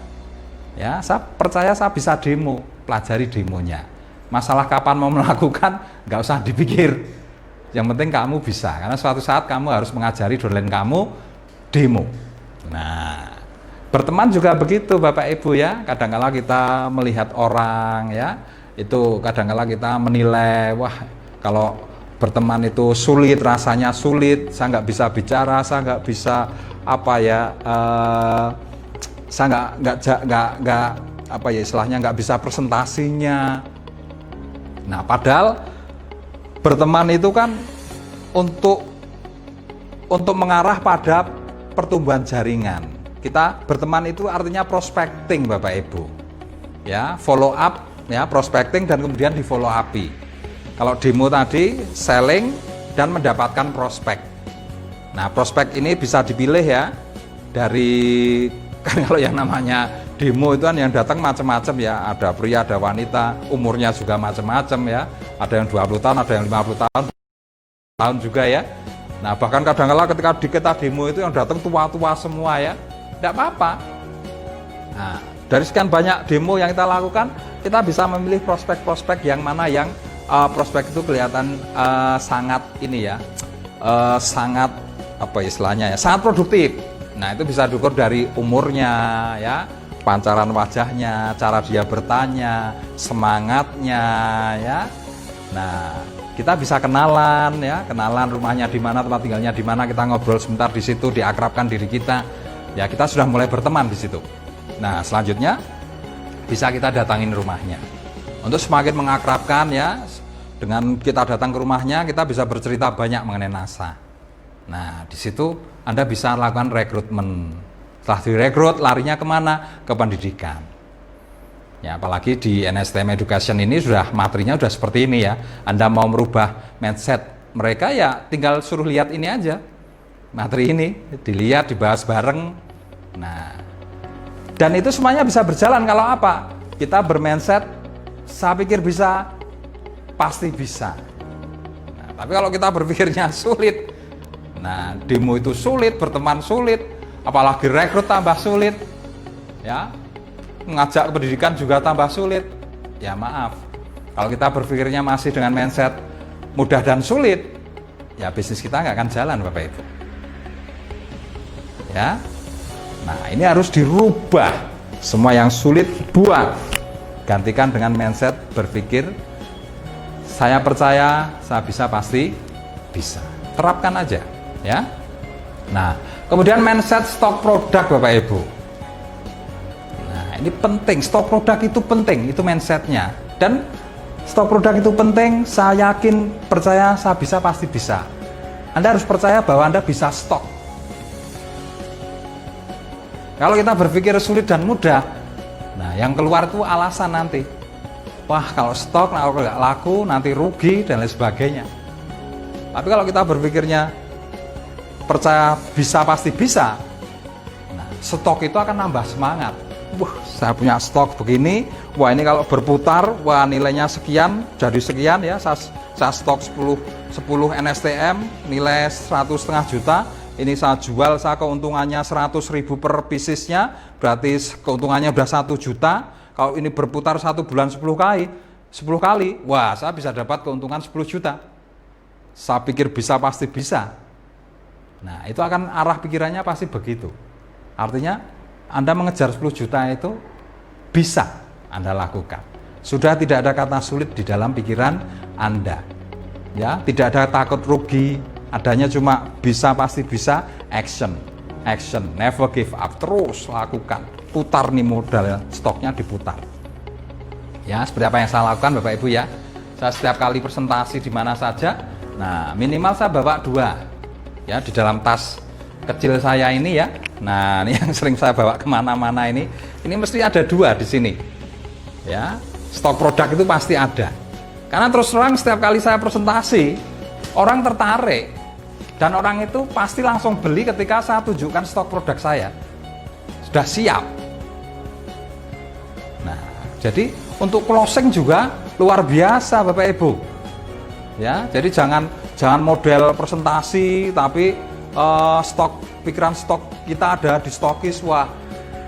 Ya, saya percaya saya bisa demo, pelajari demonya. Masalah kapan mau melakukan, nggak usah dipikir. Yang penting kamu bisa, karena suatu saat kamu harus mengajari downline kamu demo. Nah, Berteman juga begitu Bapak Ibu ya. Kadang-kala kita melihat orang ya, itu kadang-kala kita menilai, wah kalau berteman itu sulit, rasanya sulit, saya nggak bisa bicara, saya nggak bisa apa ya, saya nggak apa ya istilahnya, nggak bisa presentasinya. Nah padahal berteman itu kan untuk mengarah pada pertumbuhan jaringan. Kita berteman itu artinya prospecting Bapak Ibu ya, follow up ya, prospecting dan kemudian di follow upi. Kalau demo tadi selling dan mendapatkan prospek. Nah prospek ini bisa dipilih ya dari kan kalau yang namanya demo itu kan yang datang macam-macam ya, ada pria, ada wanita, umurnya juga macam-macam ya, ada yang 20 tahun, ada yang 50 tahun juga ya. Nah bahkan kadang-kala ketika kita demo itu yang datang tua-tua semua ya, tidak apa-apa. Nah dari sekian banyak demo yang kita lakukan, kita bisa memilih prospek-prospek yang mana yang prospek itu kelihatan sangat ini ya, sangat apa istilahnya ya, sangat produktif. Nah itu bisa diukur dari umurnya ya, pancaran wajahnya, cara dia bertanya, semangatnya ya. Nah kita bisa kenalan ya, kenalan rumahnya di mana, tempat tinggalnya di mana, kita ngobrol sebentar di situ, diakrabkan diri kita ya, kita sudah mulai berteman di situ. Nah selanjutnya bisa kita datangin rumahnya untuk semakin mengakrabkan ya. Dengan kita datang ke rumahnya, kita bisa bercerita banyak mengenai NASA. Nah di situ Anda bisa lakukan rekrutmen. Setelah direkrut, larinya kemana? Ke pendidikan ya, apalagi di NSTM Education ini sudah materinya sudah seperti ini ya. Anda mau merubah mindset mereka ya, tinggal suruh lihat ini aja, materi ini dilihat, dibahas bareng. Nah dan itu semuanya bisa berjalan kalau apa? Kita bermindset, saya pikir bisa, pasti bisa. Nah, tapi kalau kita berpikirnya sulit, nah demo itu sulit, berteman sulit, apalagi rekrut tambah sulit ya, mengajak ke pendidikan juga tambah sulit ya. Maaf, kalau kita berpikirnya masih dengan mindset mudah dan sulit ya, bisnis kita nggak akan jalan Bapak Ibu ya. Nah ini harus dirubah, semua yang sulit buang, gantikan dengan mindset berpikir saya percaya, saya bisa, pasti bisa. Terapkan aja ya. Nah kemudian mindset stok produk Bapak Ibu. Nah ini penting, stok produk itu penting, itu mindsetnya. Dan stok produk itu penting, saya yakin, percaya, saya bisa, pasti bisa. Anda harus percaya bahwa Anda bisa stok. Kalau kita berpikir sulit dan mudah, nah yang keluar itu alasan nanti. Wah kalau stok, kalau nggak laku nanti rugi dan lain sebagainya. Tapi kalau kita berpikirnya percaya bisa, pasti bisa, nah stok itu akan nambah semangat. Wah saya punya stok begini, wah ini kalau berputar, wah nilainya sekian, jadi sekian ya, saya stok 10 NSTM nilai 100,5 juta. Ini saya jual, saya keuntungannya 100.000 per piecesnya, berarti keuntungannya udah 1 juta. Kalau ini berputar 1 bulan 10 kali, wah saya bisa dapat keuntungan 10 juta. Saya pikir bisa, pasti bisa. Nah itu akan arah pikirannya pasti begitu. Artinya Anda mengejar 10 juta itu bisa Anda lakukan. Sudah tidak ada kata sulit di dalam pikiran Anda ya, tidak ada takut rugi, adanya cuma bisa, pasti bisa, action, never give up, terus lakukan, putar nih modal, stoknya diputar. Ya, seperti apa yang saya lakukan Bapak Ibu ya. Saya setiap kali presentasi di mana saja, nah minimal saya bawa 2 ya di dalam tas kecil saya ini ya. Nah, ini yang sering saya bawa kemana-mana ini mesti ada 2 di sini. Ya, stok produk itu pasti ada. Karena terus terang setiap kali saya presentasi, orang tertarik. Dan orang itu pasti langsung beli ketika saya tunjukkan stok produk saya. Sudah siap. Nah, jadi untuk closing juga luar biasa Bapak Ibu. Ya, jadi jangan model presentasi tapi pikiran stok kita ada di stokis. Wah,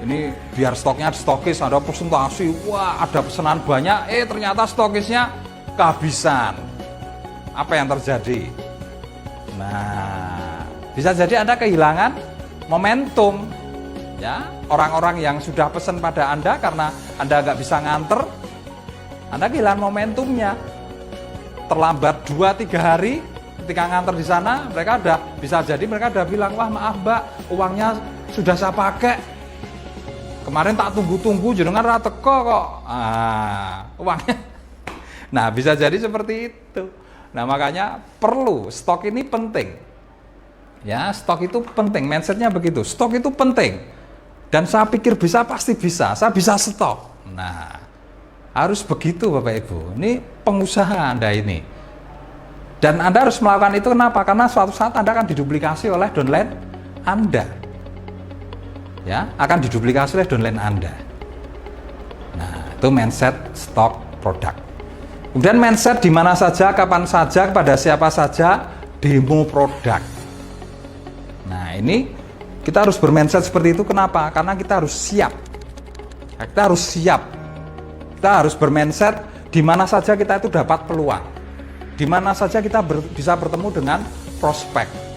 ini biar stoknya di stokis, ada presentasi. Wah, ada pesanan banyak, ternyata stokisnya kehabisan. Apa yang terjadi? Nah, bisa jadi Anda kehilangan momentum. Ya, orang-orang yang sudah pesan pada Anda karena Anda nggak bisa nganter, Anda kehilangan momentumnya. Terlambat 2-3 hari ketika nganter di sana, mereka udah bilang, wah maaf Mbak, uangnya sudah saya pakai. Kemarin tak tunggu-tunggu, jenengan ra teko kok. Uangnya. Nah, bisa jadi seperti itu. Nah, makanya perlu, stok ini penting. Ya, stok itu penting, mindsetnya begitu. Stok itu penting. Dan saya pikir pasti bisa, saya bisa stok. Nah, harus begitu Bapak Ibu. Ini pengusaha Anda ini. Dan Anda harus melakukan itu kenapa? Karena suatu saat Anda akan diduplikasi oleh downline Anda. Ya, akan diduplikasi oleh downline Anda. Nah, itu mindset stok produk. Kemudian mindset di mana saja, kapan saja, kepada siapa saja, demo produk. Nah, ini kita harus bermindset seperti itu. Kenapa? Karena kita harus siap. Kita harus siap. Kita harus bermindset di mana saja kita itu dapat peluang. Di mana saja kita bisa bertemu dengan prospek.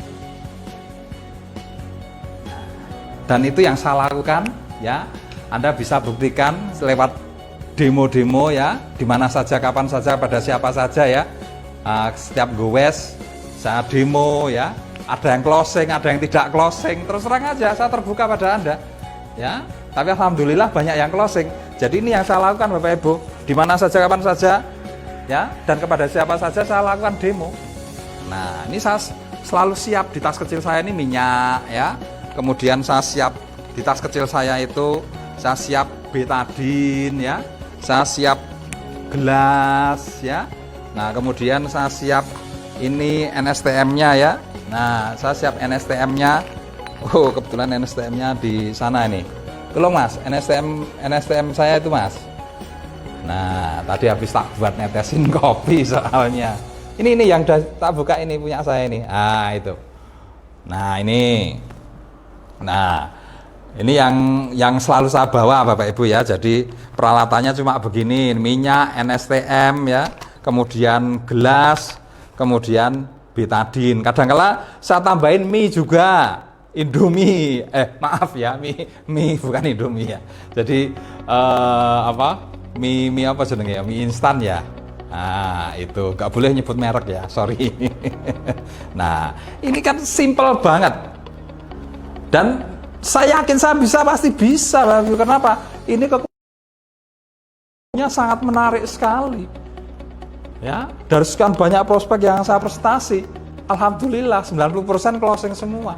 Dan itu yang saya lakukan, ya. Anda bisa buktikan lewat demo-demo, ya. Di mana saja, kapan saja, pada siapa saja, ya. Setiap gowes saya demo, ya. Ada yang closing, ada yang tidak closing. Terus terang aja, saya terbuka pada Anda, ya. Tapi alhamdulillah banyak yang closing. Jadi ini yang saya lakukan Bapak Ibu. Di mana saja, kapan saja, ya. Dan kepada siapa saja saya lakukan demo. Nah, ini saya selalu siap. Di tas kecil saya ini minyak, ya. Kemudian saya siap di tas kecil saya itu, saya siap betadin, ya. Saya siap gelas, ya. Nah, kemudian saya siap ini NSTM-nya, ya. Nah, saya siap NSTM-nya. Oh, kebetulan NSTM-nya di sana ini. Tolong Mas, NSTM saya itu Mas. Nah, tadi habis tak buat netesin kopi soalnya. Ini yang tak buka ini punya saya ini. Itu. Nah, ini. Nah, ini yang selalu saya bawa Bapak Ibu, ya. Jadi peralatannya cuma begini, minyak, NSTM, ya. Kemudian gelas, kemudian betadin. Kadang-kala saya tambahin mie juga, Indomie. Maaf ya, mie bukan Indomie, ya. Jadi mie apa jenenge ya? Mie instan, ya. Nah, itu nggak boleh nyebut merek, ya. Sorry. Nah, ini kan simple banget. Dan saya yakin saya pasti bisa. Kenapa? Ini kekuatannya sangat menarik sekali. Ya, dari sekian banyak prospek yang saya prestasi, alhamdulillah 90% closing semua.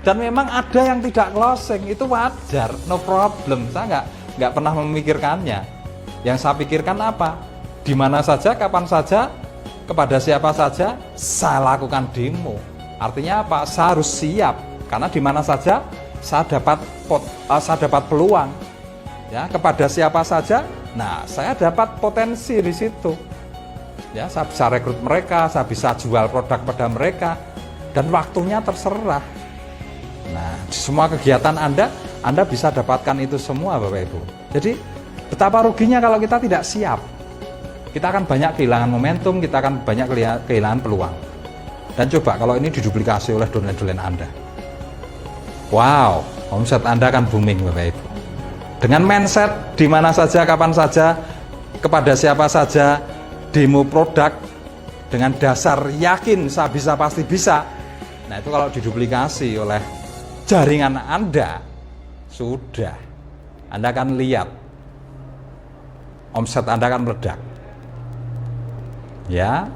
Dan memang ada yang tidak closing, itu wajar, no problem. Saya nggak pernah memikirkannya. Yang saya pikirkan apa? Di mana saja, kapan saja, kepada siapa saja, saya lakukan demo. Artinya apa? Saya harus siap, karena di mana saja saya dapat peluang. Ya, kepada siapa saja, nah saya dapat potensi di situ. Ya, saya bisa rekrut mereka, saya bisa jual produk pada mereka, dan waktunya terserah. Nah, di semua kegiatan Anda bisa dapatkan itu semua Bapak Ibu. Jadi, betapa ruginya kalau kita tidak siap. Kita akan banyak kehilangan momentum, kita akan banyak kehilangan peluang. Dan coba kalau ini diduplikasi oleh downline Anda. Wow, omset Anda akan booming Bapak Ibu. Dengan mindset di mana saja, kapan saja, kepada siapa saja, demo produk dengan dasar yakin saya bisa pasti bisa. Nah, itu kalau diduplikasi oleh jaringan Anda, sudah Anda akan lihat omset Anda akan meledak. Ya,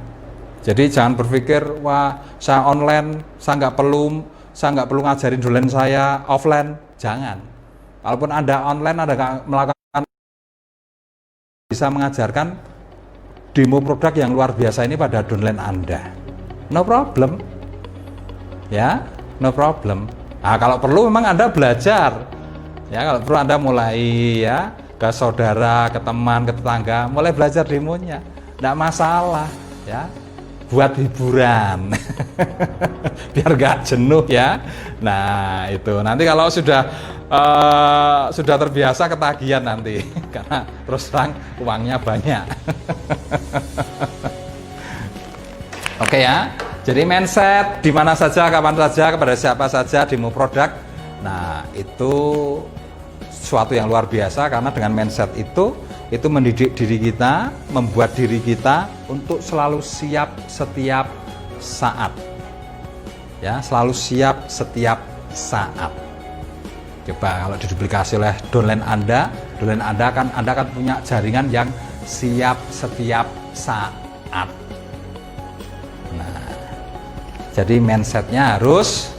jadi jangan berpikir wah saya online, saya nggak perlu ngajarin downline saya offline. Jangan. Walaupun Anda online, Anda nggak melakukan, bisa mengajarkan demo produk yang luar biasa ini pada downline Anda. No problem. Ya, no problem. Nah, kalau perlu memang Anda belajar. Ya, kalau perlu Anda mulai ya ke saudara, ke teman, ke tetangga, mulai belajar demonya. Nggak masalah, ya. Buat hiburan. Biar nggak jenuh, ya. Nah, itu. Nanti kalau sudah terbiasa ketagihan nanti karena terus terang uangnya banyak. Oke ya, jadi mindset di mana saja, kapan saja, kepada siapa saja, demo produk. Nah, itu suatu yang luar biasa, karena dengan mindset itu mendidik diri kita, membuat diri kita untuk selalu siap setiap saat. Ya, selalu siap setiap saat. Coba kalau diduplikasi oleh downline Anda akan punya jaringan yang siap setiap saat. Nah, jadi mindsetnya harus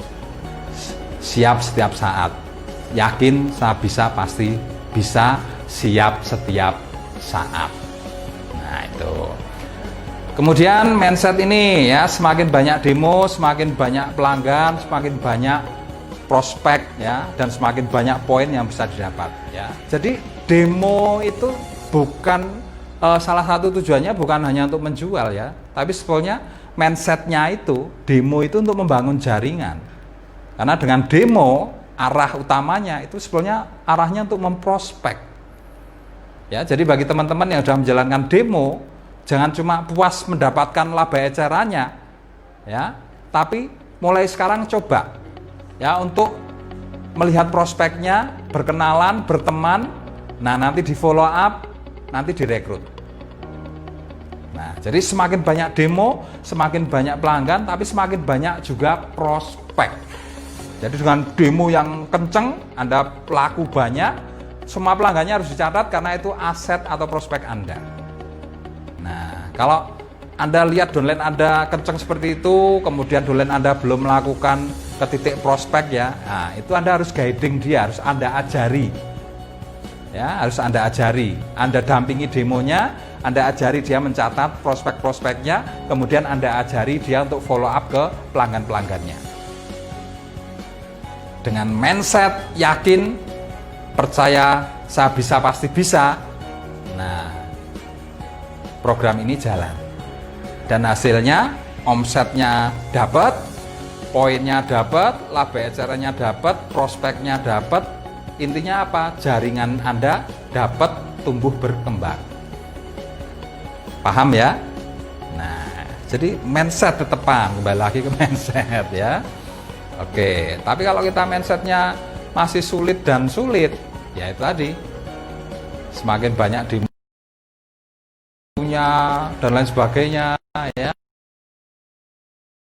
siap setiap saat. Yakin saya bisa, pasti bisa, siap setiap saat. Nah, itu. Kemudian mindset ini ya, semakin banyak demo, semakin banyak pelanggan, semakin banyak prospek ya, dan semakin banyak poin yang bisa didapat ya. Jadi demo itu bukan salah satu tujuannya bukan hanya untuk menjual ya, tapi sebetulnya mindsetnya itu, demo itu untuk membangun jaringan. Karena dengan demo, arah utamanya itu sebetulnya arahnya untuk memprospek. Ya, jadi bagi teman-teman yang sudah menjalankan demo, jangan cuma puas mendapatkan laba ecarannya, ya, tapi mulai sekarang coba, ya, untuk melihat prospeknya, berkenalan, berteman, nah nanti di follow up, nanti direkrut. Nah, jadi semakin banyak demo, semakin banyak pelanggan, tapi semakin banyak juga prospek. Jadi dengan demo yang kenceng, Anda laku banyak, semua pelanggannya harus dicatat karena itu aset atau prospek Anda. Nah, kalau Anda lihat downline Anda kenceng seperti itu, kemudian downline Anda belum melakukan ke titik prospek ya, nah itu Anda harus guiding dia, harus Anda ajari. Ya, harus Anda ajari. Anda dampingi demonya, Anda ajari dia mencatat prospek-prospeknya, kemudian Anda ajari dia untuk follow up ke pelanggan-pelanggannya. Dengan mindset yakin, percaya, saya bisa pasti bisa, nah program ini jalan dan hasilnya omsetnya dapat, poinnya dapat, laba ecarannya dapat, prospeknya dapat, intinya apa? Jaringan Anda dapat tumbuh berkembang. Paham ya? Nah, jadi mindset tetepan, kembali lagi ke mindset ya. Oke, tapi kalau kita mindsetnya masih sulit dan sulit, ya itu tadi, semakin banyak demonya dan lain sebagainya, ya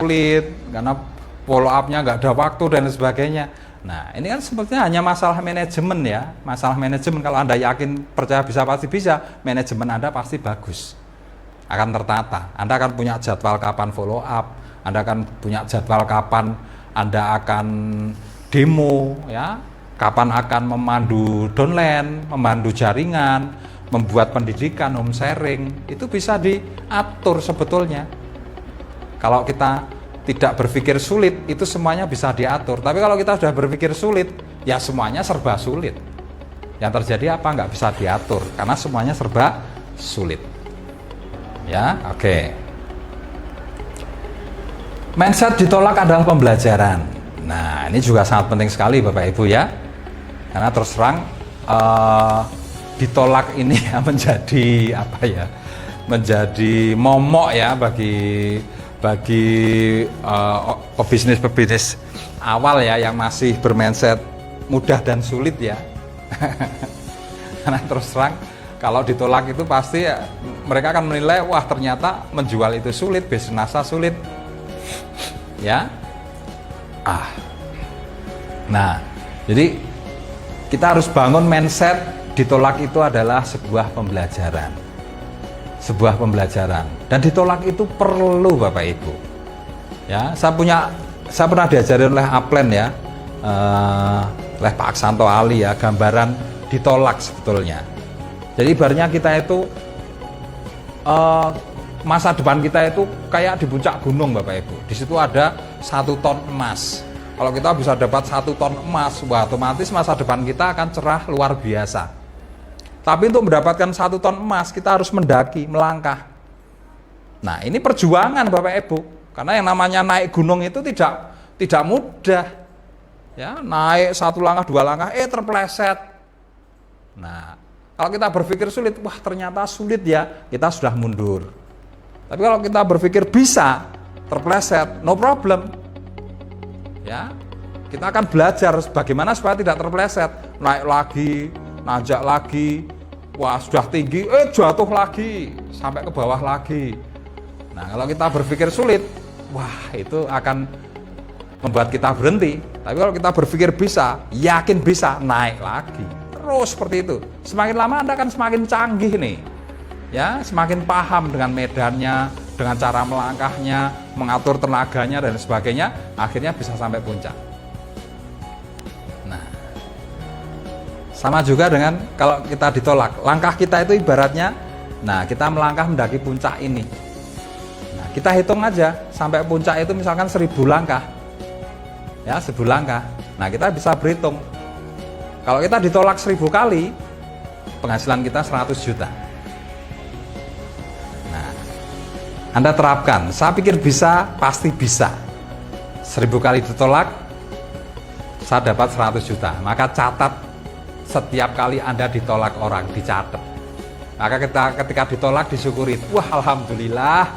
sulit karena follow up-nya nggak ada waktu dan lain sebagainya. Nah, ini kan sebetulnya hanya masalah manajemen ya, masalah manajemen. Kalau Anda yakin, percaya bisa pasti bisa, manajemen Anda pasti bagus, akan tertata. Anda akan punya jadwal kapan follow up, Anda akan punya jadwal kapan Anda akan demo ya, kapan akan memandu downline, memandu jaringan, membuat pendidikan, home sharing, itu bisa diatur sebetulnya. Kalau kita tidak berpikir sulit, itu semuanya bisa diatur. Tapi kalau kita sudah berpikir sulit, ya semuanya serba sulit. Yang terjadi apa? Nggak bisa diatur, karena semuanya serba sulit. Ya, oke. Mindset ditolak adalah pembelajaran. Nah, ini juga sangat penting sekali Bapak Ibu ya. Karena terus terang ditolak ini ya menjadi apa ya? Menjadi momok ya bagi pebisnis awal ya yang masih bermindset mudah dan sulit ya. Karena terus terang kalau ditolak itu pasti ya, mereka akan menilai wah ternyata menjual itu sulit, bisnis NASA sulit. Ya. Nah, jadi kita harus bangun mindset ditolak itu adalah sebuah pembelajaran. Sebuah pembelajaran. Dan ditolak itu perlu Bapak Ibu. Ya, saya pernah diajarin oleh Upland ya. Oleh Pak Aksanto Ali ya, gambaran ditolak sebetulnya. Jadi ibaratnya kita itu masa depan kita itu kayak di puncak gunung Bapak Ibu. Di situ ada 1 ton emas. Kalau kita bisa dapat 1 ton emas, wah otomatis masa depan kita akan cerah luar biasa. Tapi untuk mendapatkan 1 ton emas kita harus mendaki, melangkah. Nah ini perjuangan Bapak Ibu. Karena yang namanya naik gunung itu tidak mudah. Ya, naik 1 langkah, 2 langkah, terpeleset. Nah kalau kita berpikir sulit, wah ternyata sulit ya, kita sudah mundur. Tapi kalau kita berpikir bisa, terpeleset, no problem. Ya, Kita akan belajar bagaimana supaya tidak terpeleset, naik lagi, nanjak lagi, wah sudah tinggi, jatuh lagi, sampai ke bawah lagi. Nah kalau kita berpikir sulit, wah itu akan membuat kita berhenti. Tapi kalau kita berpikir bisa, yakin bisa, naik lagi. Terus seperti itu. Semakin lama Anda akan semakin canggih nih. Ya, semakin paham dengan medannya, dengan cara melangkahnya, mengatur tenaganya dan sebagainya, akhirnya bisa sampai puncak. Nah, sama juga dengan kalau kita ditolak. Langkah kita itu ibaratnya, nah kita melangkah mendaki puncak ini. Nah, kita hitung aja sampai puncak itu misalkan 1000 langkah. Ya, 1000 langkah. Nah, kita bisa berhitung. Kalau kita ditolak 1000 kali, penghasilan kita 100 juta. Nah, Anda terapkan. Saya pikir bisa, pasti bisa. 1000 kali ditolak, saya dapat 100 juta. Maka catat setiap kali Anda ditolak orang, dicatat. Maka ketika ditolak disyukuri. Wah, alhamdulillah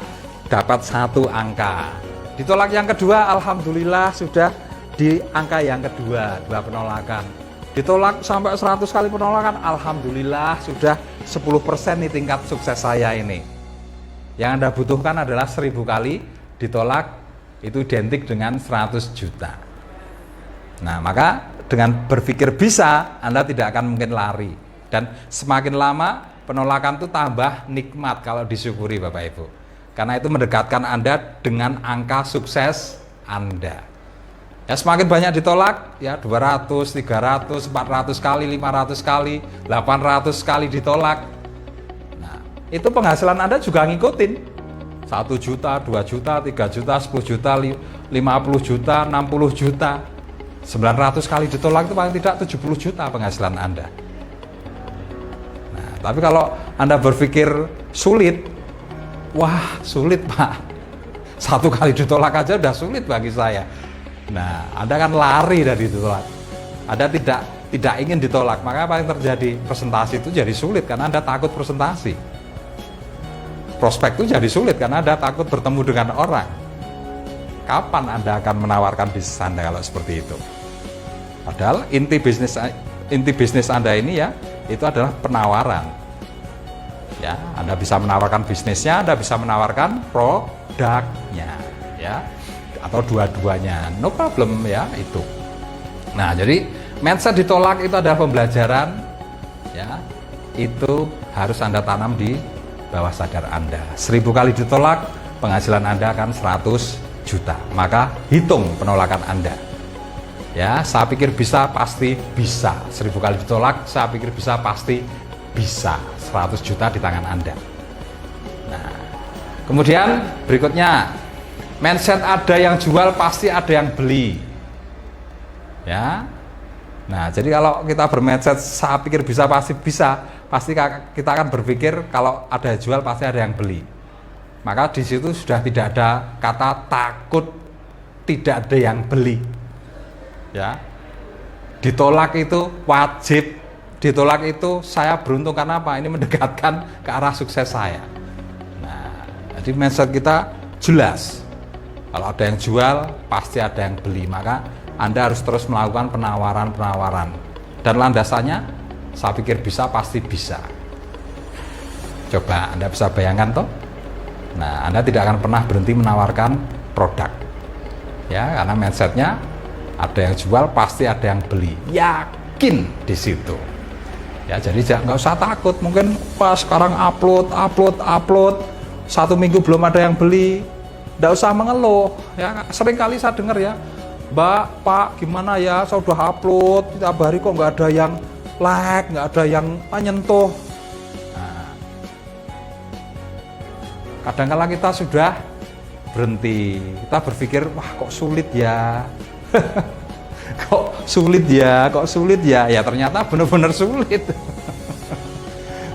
dapat 1 angka. Ditolak yang kedua, alhamdulillah sudah di angka yang kedua, 2 penolakan. Ditolak sampai 100 kali penolakan, alhamdulillah sudah 10% nih tingkat sukses saya ini. Yang Anda butuhkan adalah 1000 kali ditolak, itu identik dengan 100 juta. Nah, maka dengan berpikir bisa, Anda tidak akan mungkin lari. Dan semakin lama penolakan itu tambah nikmat kalau disyukuri Bapak Ibu. Karena itu mendekatkan Anda dengan angka sukses Anda. Ya, semakin banyak ditolak, ya 200, 300, 400 kali, 500 kali, 800 kali ditolak. Nah, itu penghasilan Anda juga ngikutin. 1 juta, 2 juta, 3 juta, 10 juta, 50 juta, 60 juta. 900 kali ditolak itu paling tidak 70 juta penghasilan Anda. Nah, tapi kalau Anda berpikir sulit, wah sulit Pak. 1 kali ditolak aja udah sulit bagi saya. Nah, Anda kan lari dari ditolak. Anda tidak ingin ditolak, maka apa yang terjadi? Presentasi itu jadi sulit karena Anda takut presentasi. Prospek itu jadi sulit karena Anda takut bertemu dengan orang. Kapan Anda akan menawarkan bisnis Anda kalau seperti itu? Padahal inti bisnis Anda ini ya, itu adalah penawaran. Ya, Anda bisa menawarkan bisnisnya, Anda bisa menawarkan produknya, ya. Atau dua-duanya, no problem ya itu. Nah, jadi mindset ditolak itu adalah pembelajaran, ya. Itu harus Anda tanam di bawah sadar Anda. 1000 kali ditolak, penghasilan Anda akan 100 juta. Maka hitung penolakan Anda. Ya, saya pikir bisa, pasti bisa. 1000 kali ditolak, saya pikir bisa, pasti bisa. 100 juta di tangan Anda. Nah, kemudian berikutnya, mindset ada yang jual pasti ada yang beli. Ya. Nah, jadi kalau kita bermindset saya pikir bisa pasti bisa, pasti kita akan berpikir kalau ada yang jual pasti ada yang beli. Maka di situ sudah tidak ada kata takut tidak ada yang beli. Ya. Ditolak itu wajib. Ditolak itu saya beruntung karena apa? Ini mendekatkan ke arah sukses saya. Nah, jadi mindset kita jelas. Kalau ada yang jual, pasti ada yang beli. Maka Anda harus terus melakukan penawaran-penawaran. Dan landasannya, saya pikir bisa, pasti bisa. Coba Anda bisa bayangkan toh. Nah, Anda tidak akan pernah berhenti menawarkan produk. Ya, karena mindsetnya ada yang jual, pasti ada yang beli. Yakin di situ. Ya, jadi nggak usah takut. Mungkin pas sekarang upload. 1 minggu belum ada yang beli. Nggak usah mengeluh, ya. Sering kali saya dengar ya, Mbak, Pak, gimana ya, saya udah upload, tiap hari kok nggak ada yang like, nggak ada yang menyentuh. Nah, kadang-kala kita sudah berhenti, kita berpikir, wah kok sulit ya, kok sulit ya, ya ternyata benar-benar sulit.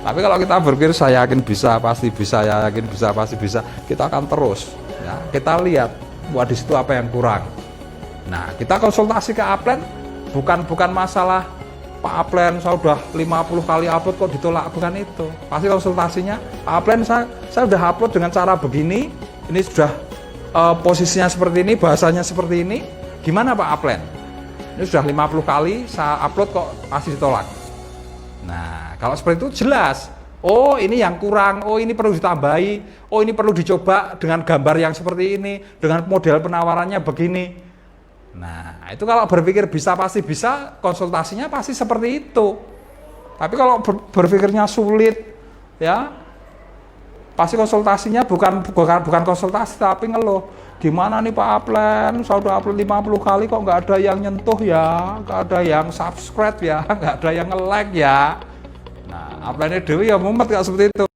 Tapi kalau kita berpikir, saya yakin bisa, pasti bisa, ya yakin bisa, pasti bisa, kita akan terus. Ya, kita lihat, wah di situ apa yang kurang. Nah, kita konsultasi ke Upland, bukan masalah Pak Upland saya udah 50 kali upload kok ditolak, bukan itu. Pasti konsultasinya, Pak Upland saya udah upload dengan cara begini, ini sudah posisinya seperti ini, bahasanya seperti ini, gimana Pak Upland? Ini sudah 50 kali saya upload kok masih ditolak. Nah, kalau seperti itu jelas, oh ini yang kurang, oh ini perlu ditambahi, oh ini perlu dicoba dengan gambar yang seperti ini, dengan model penawarannya begini. Nah, itu kalau berpikir bisa pasti bisa, konsultasinya pasti seperti itu. Tapi kalau berpikirnya sulit, ya pasti konsultasinya bukan konsultasi tapi ngeluh. Gimana nih Pak Aplen, saya udah upload 50 kali kok nggak ada yang nyentuh ya, nggak ada yang subscribe ya, nggak ada yang nge-like ya. Nah, Aplennya Dewi ya mumet nggak seperti itu.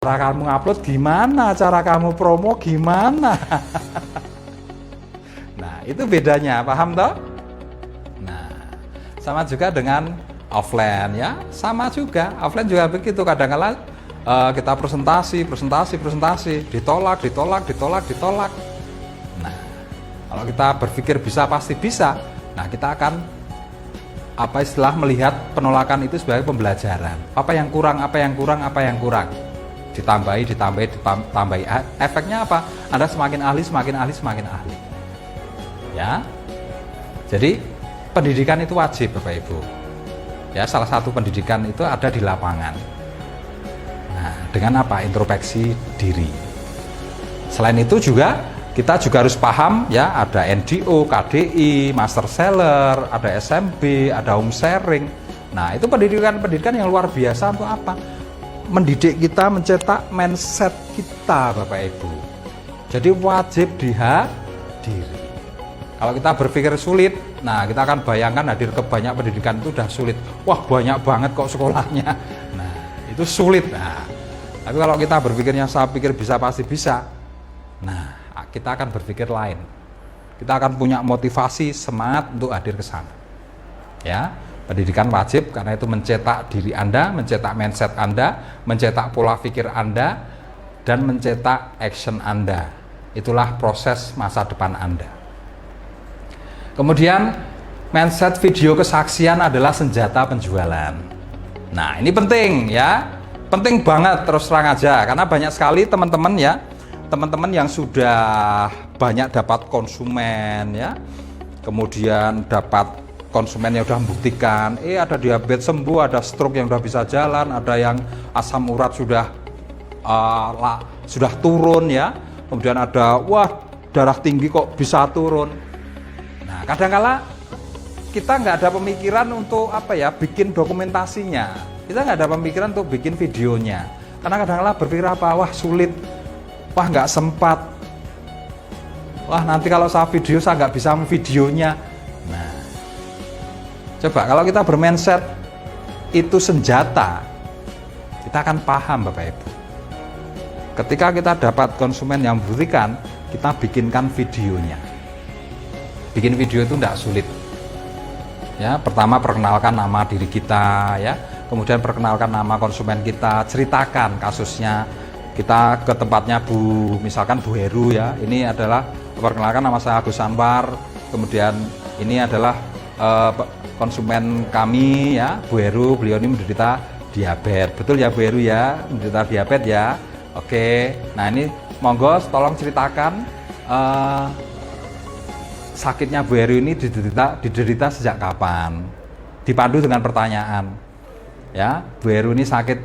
Cara kamu upload gimana, cara kamu promo gimana? Nah, itu bedanya, paham toh? Nah, sama juga dengan offline ya, sama juga, offline juga begitu, kadang-kadang kita presentasi, ditolak. Nah, kalau kita berpikir bisa pasti bisa, nah kita akan melihat penolakan itu sebagai pembelajaran. Apa yang kurang, ditambahi. Efeknya apa? Anda semakin ahli. Ya, jadi pendidikan itu wajib, Bapak Ibu. Ya, salah satu pendidikan itu ada di lapangan. Nah, dengan apa? Introspeksi diri. Selain itu juga kita juga harus paham ya, ada NDO, KDI, Master Seller, ada SMB, ada home sharing. Nah, itu pendidikan yang luar biasa untuk apa? Mendidik kita, mencetak mindset kita, Bapak Ibu. Jadi wajib dihadiri. Kalau kita berpikir sulit, nah kita akan bayangkan hadir ke banyak pendidikan itu udah sulit. Wah, banyak banget kok sekolahnya. Nah, itu sulit. Nah, tapi kalau kita berpikirnya saya pikir bisa pasti bisa, nah kita akan berpikir lain. Kita akan punya motivasi, semangat untuk hadir ke sana. Ya, pendidikan wajib karena itu mencetak diri Anda, mencetak mindset Anda, mencetak pola pikir Anda, dan mencetak action Anda. Itulah proses masa depan Anda. Kemudian mindset video kesaksian adalah senjata penjualan. Nah, ini penting ya. Penting banget, terus terang aja, karena banyak sekali teman-teman yang sudah banyak dapat konsumen ya, kemudian dapat konsumen yang sudah membuktikan, ada diabetes sembuh, ada stroke yang sudah bisa jalan, ada yang asam urat sudah turun ya, kemudian ada darah tinggi kok bisa turun. Nah, kadang-kala kita nggak ada pemikiran untuk bikin dokumentasinya. Kita nggak ada pemikiran untuk bikin videonya, karena kadang-kadang berpikir wah sulit, wah nggak sempat, wah nanti kalau saya video saya nggak bisa videonya. Nah, coba kalau kita bermindset itu senjata, kita akan paham Bapak Ibu. Ketika kita dapat konsumen yang membuktikan, kita bikinkan videonya. Bikin video itu nggak sulit. Ya, pertama perkenalkan nama diri kita ya. Kemudian perkenalkan nama konsumen kita, ceritakan kasusnya. Kita ke tempatnya misalkan Bu Heru ya. Ini adalah perkenalkan nama saya Agus Anwar. Kemudian ini adalah konsumen kami ya, Bu Heru. Beliau ini menderita diabetes. Betul ya Bu Heru ya, menderita diabetes ya. Oke. Nah, ini monggo tolong ceritakan sakitnya Bu Heru ini diderita sejak kapan. Dipandu dengan pertanyaan. Ya, Bu Heru ini sakit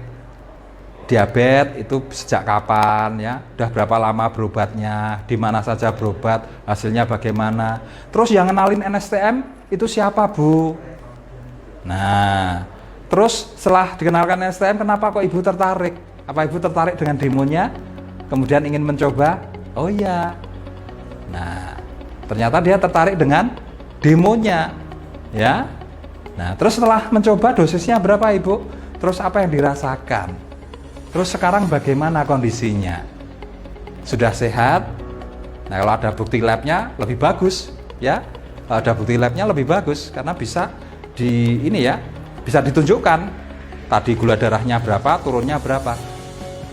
diabetes itu sejak kapan ya? Udah berapa lama berobatnya? Di mana saja berobat? Hasilnya bagaimana? Terus yang kenalin NSTM itu siapa, Bu? Nah, terus setelah dikenalkan NSTM, kenapa kok Ibu tertarik? Apa Ibu tertarik dengan demonya? Kemudian ingin mencoba? Oh iya. Nah, ternyata dia tertarik dengan demonya, ya. Nah, terus setelah mencoba dosisnya berapa Ibu? Terus apa yang dirasakan? Terus sekarang bagaimana kondisinya? Sudah sehat? Nah, kalau ada bukti labnya lebih bagus, ya. Kalau ada bukti labnya lebih bagus karena bisa bisa ditunjukkan tadi gula darahnya berapa, turunnya berapa.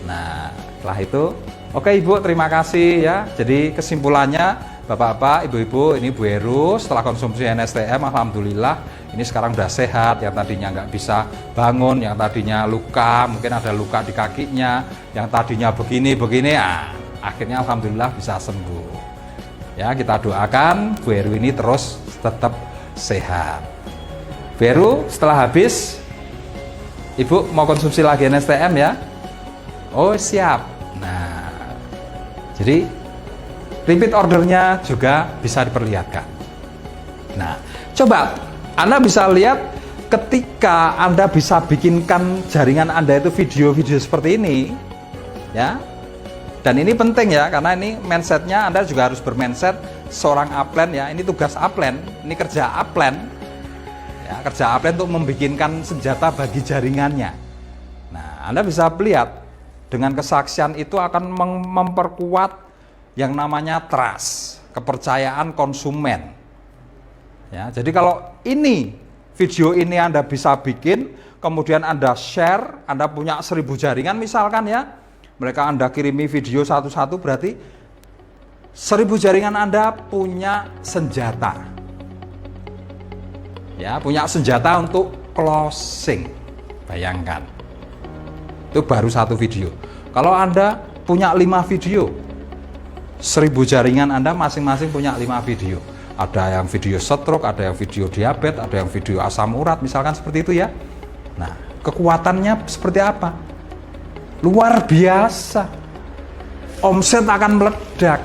Nah, setelah itu, oke Ibu, terima kasih ya. Jadi kesimpulannya, Bapak-bapak, ibu-ibu, ini Bu Heru setelah konsumsi NSTM, alhamdulillah ini sekarang udah sehat. Yang tadinya nggak bisa bangun, yang tadinya luka, mungkin ada luka di kakinya, yang tadinya begini, akhirnya alhamdulillah bisa sembuh. Ya, kita doakan Bu Heru ini terus tetap sehat. Bu Heru, setelah habis Ibu mau konsumsi lagi NSTM ya? Oh, siap. Nah, jadi repeat ordernya juga bisa diperlihatkan. Nah, coba Anda bisa lihat ketika Anda bisa bikinkan jaringan Anda itu video-video seperti ini, ya. Dan ini penting ya, karena ini mindsetnya Anda juga harus bermindset seorang upline ya. Ini tugas upline, ini kerja upline, ya, kerja upline untuk membikinkan senjata bagi jaringannya. Nah, Anda bisa lihat dengan kesaksian itu akan memperkuat yang namanya trust, kepercayaan konsumen. Ya, jadi kalau ini video ini Anda bisa bikin, kemudian Anda share, Anda punya 1000 jaringan misalkan ya, mereka Anda kirimi video satu-satu, berarti 1000 jaringan Anda punya senjata. Ya, punya senjata untuk closing. Bayangkan. Itu baru satu video. Kalau Anda punya 5 video, 1000 jaringan Anda masing-masing punya 5 video. Ada yang video stroke, ada yang video diabetes, ada yang video asam urat, misalkan seperti itu ya. Nah, kekuatannya seperti apa? Luar biasa. Omset akan meledak.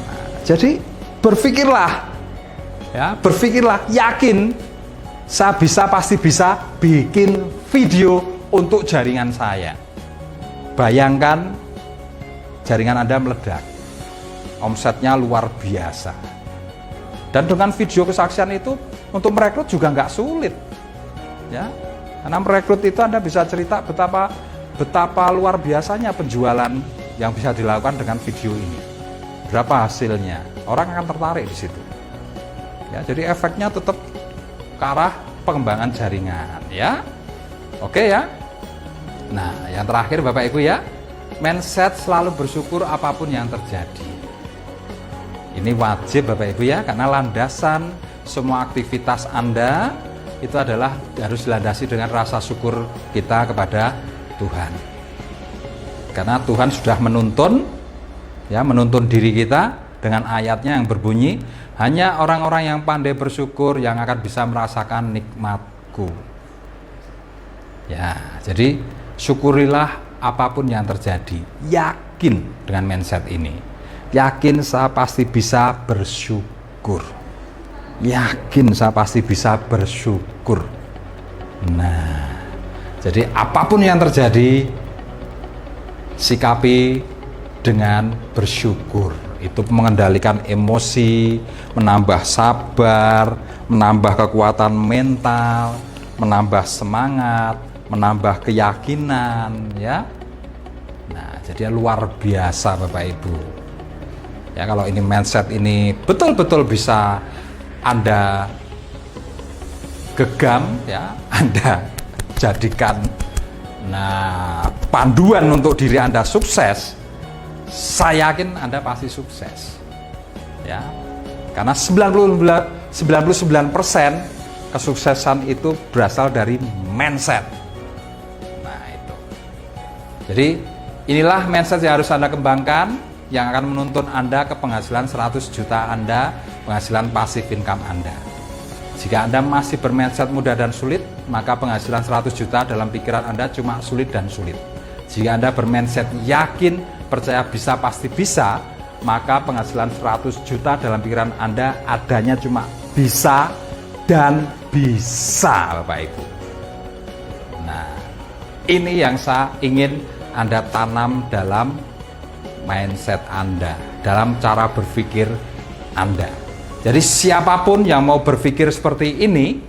Nah, jadi berpikirlah, ya, berpikirlah, yakin saya pasti bisa bikin video untuk jaringan saya. Bayangkan jaringan Anda meledak, omsetnya luar biasa. Dan dengan video kesaksian itu untuk merekrut juga nggak sulit, ya. Karena merekrut itu Anda bisa cerita betapa luar biasanya penjualan yang bisa dilakukan dengan video ini. Berapa hasilnya? Orang akan tertarik di situ. Ya, jadi efeknya tetap ke arah pengembangan jaringan, ya. Oke ya. Nah, yang terakhir Bapak Ibu ya, mindset selalu bersyukur apapun yang terjadi. Ini wajib Bapak Ibu ya, karena landasan semua aktivitas Anda itu adalah harus dilandasi dengan rasa syukur kita kepada Tuhan. Karena Tuhan sudah menuntun ya, menuntun diri kita dengan ayatnya yang berbunyi, hanya orang-orang yang pandai bersyukur yang akan bisa merasakan nikmatku. Ya, jadi syukurilah apapun yang terjadi. Yakin dengan mindset ini. Yakin saya pasti bisa bersyukur. Yakin saya pasti bisa bersyukur. Nah, jadi apapun yang terjadi, sikapi dengan bersyukur. Itu mengendalikan emosi, menambah sabar, menambah kekuatan mental, menambah semangat, menambah keyakinan, ya. Nah, jadi luar biasa Bapak Ibu. Ya, kalau ini mindset ini betul-betul bisa Anda gegam, ya, Anda jadikan panduan untuk diri Anda sukses, saya yakin Anda pasti sukses. Ya. Karena 99% kesuksesan itu berasal dari mindset. Nah, itu. Jadi, inilah mindset yang harus Anda kembangkan, yang akan menuntun Anda ke penghasilan 100 juta Anda, penghasilan pasif income Anda. Jika Anda masih bermindset mudah dan sulit, maka penghasilan 100 juta dalam pikiran Anda cuma sulit dan sulit. Jika Anda bermindset yakin, percaya bisa pasti bisa, maka penghasilan 100 juta dalam pikiran Anda adanya cuma bisa dan bisa, Bapak Ibu. Nah, ini yang saya ingin Anda tanam dalam mindset Anda, dalam cara berpikir Anda. Jadi siapapun yang mau berpikir seperti ini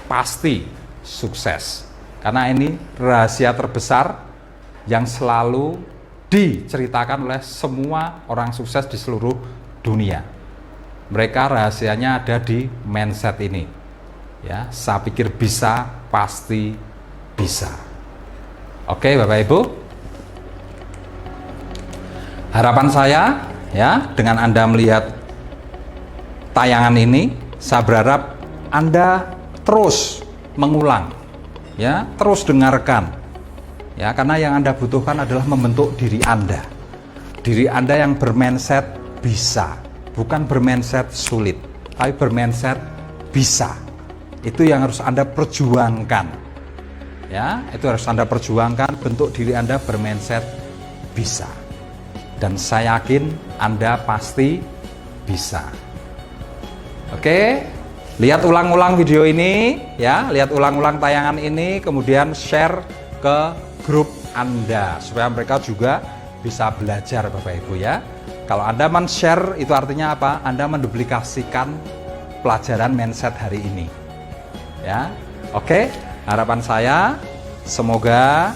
pasti sukses. Karena ini rahasia terbesar yang selalu diceritakan oleh semua orang sukses di seluruh dunia. Mereka rahasianya ada di mindset ini. Ya, saya pikir bisa, pasti bisa. Oke, Bapak Ibu. Harapan saya ya, dengan Anda melihat tayangan ini, saya berharap Anda terus mengulang, ya, terus dengarkan, ya, karena yang Anda butuhkan adalah membentuk diri Anda yang bermindset bisa, bukan bermindset sulit, tapi bermindset bisa. Itu yang harus Anda perjuangkan. Ya, itu harus Anda perjuangkan, bentuk diri Anda bermindset bisa. Dan saya yakin Anda pasti bisa. Oke, lihat ulang-ulang video ini ya, lihat ulang-ulang tayangan ini, kemudian share ke grup Anda supaya mereka juga bisa belajar Bapak Ibu ya. Kalau Anda men-share itu artinya apa? Anda menduplikasikan pelajaran mindset hari ini. Ya. Oke, harapan saya semoga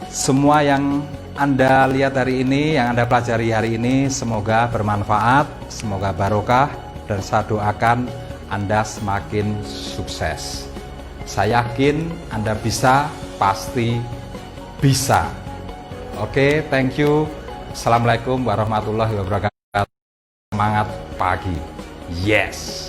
semua yang Anda lihat hari ini, yang Anda pelajari hari ini semoga bermanfaat, semoga barokah, dan saya doakan Anda semakin sukses. Saya yakin Anda bisa, pasti bisa. Oke, thank you. Assalamualaikum warahmatullahi wabarakatuh. Semangat pagi. Yes.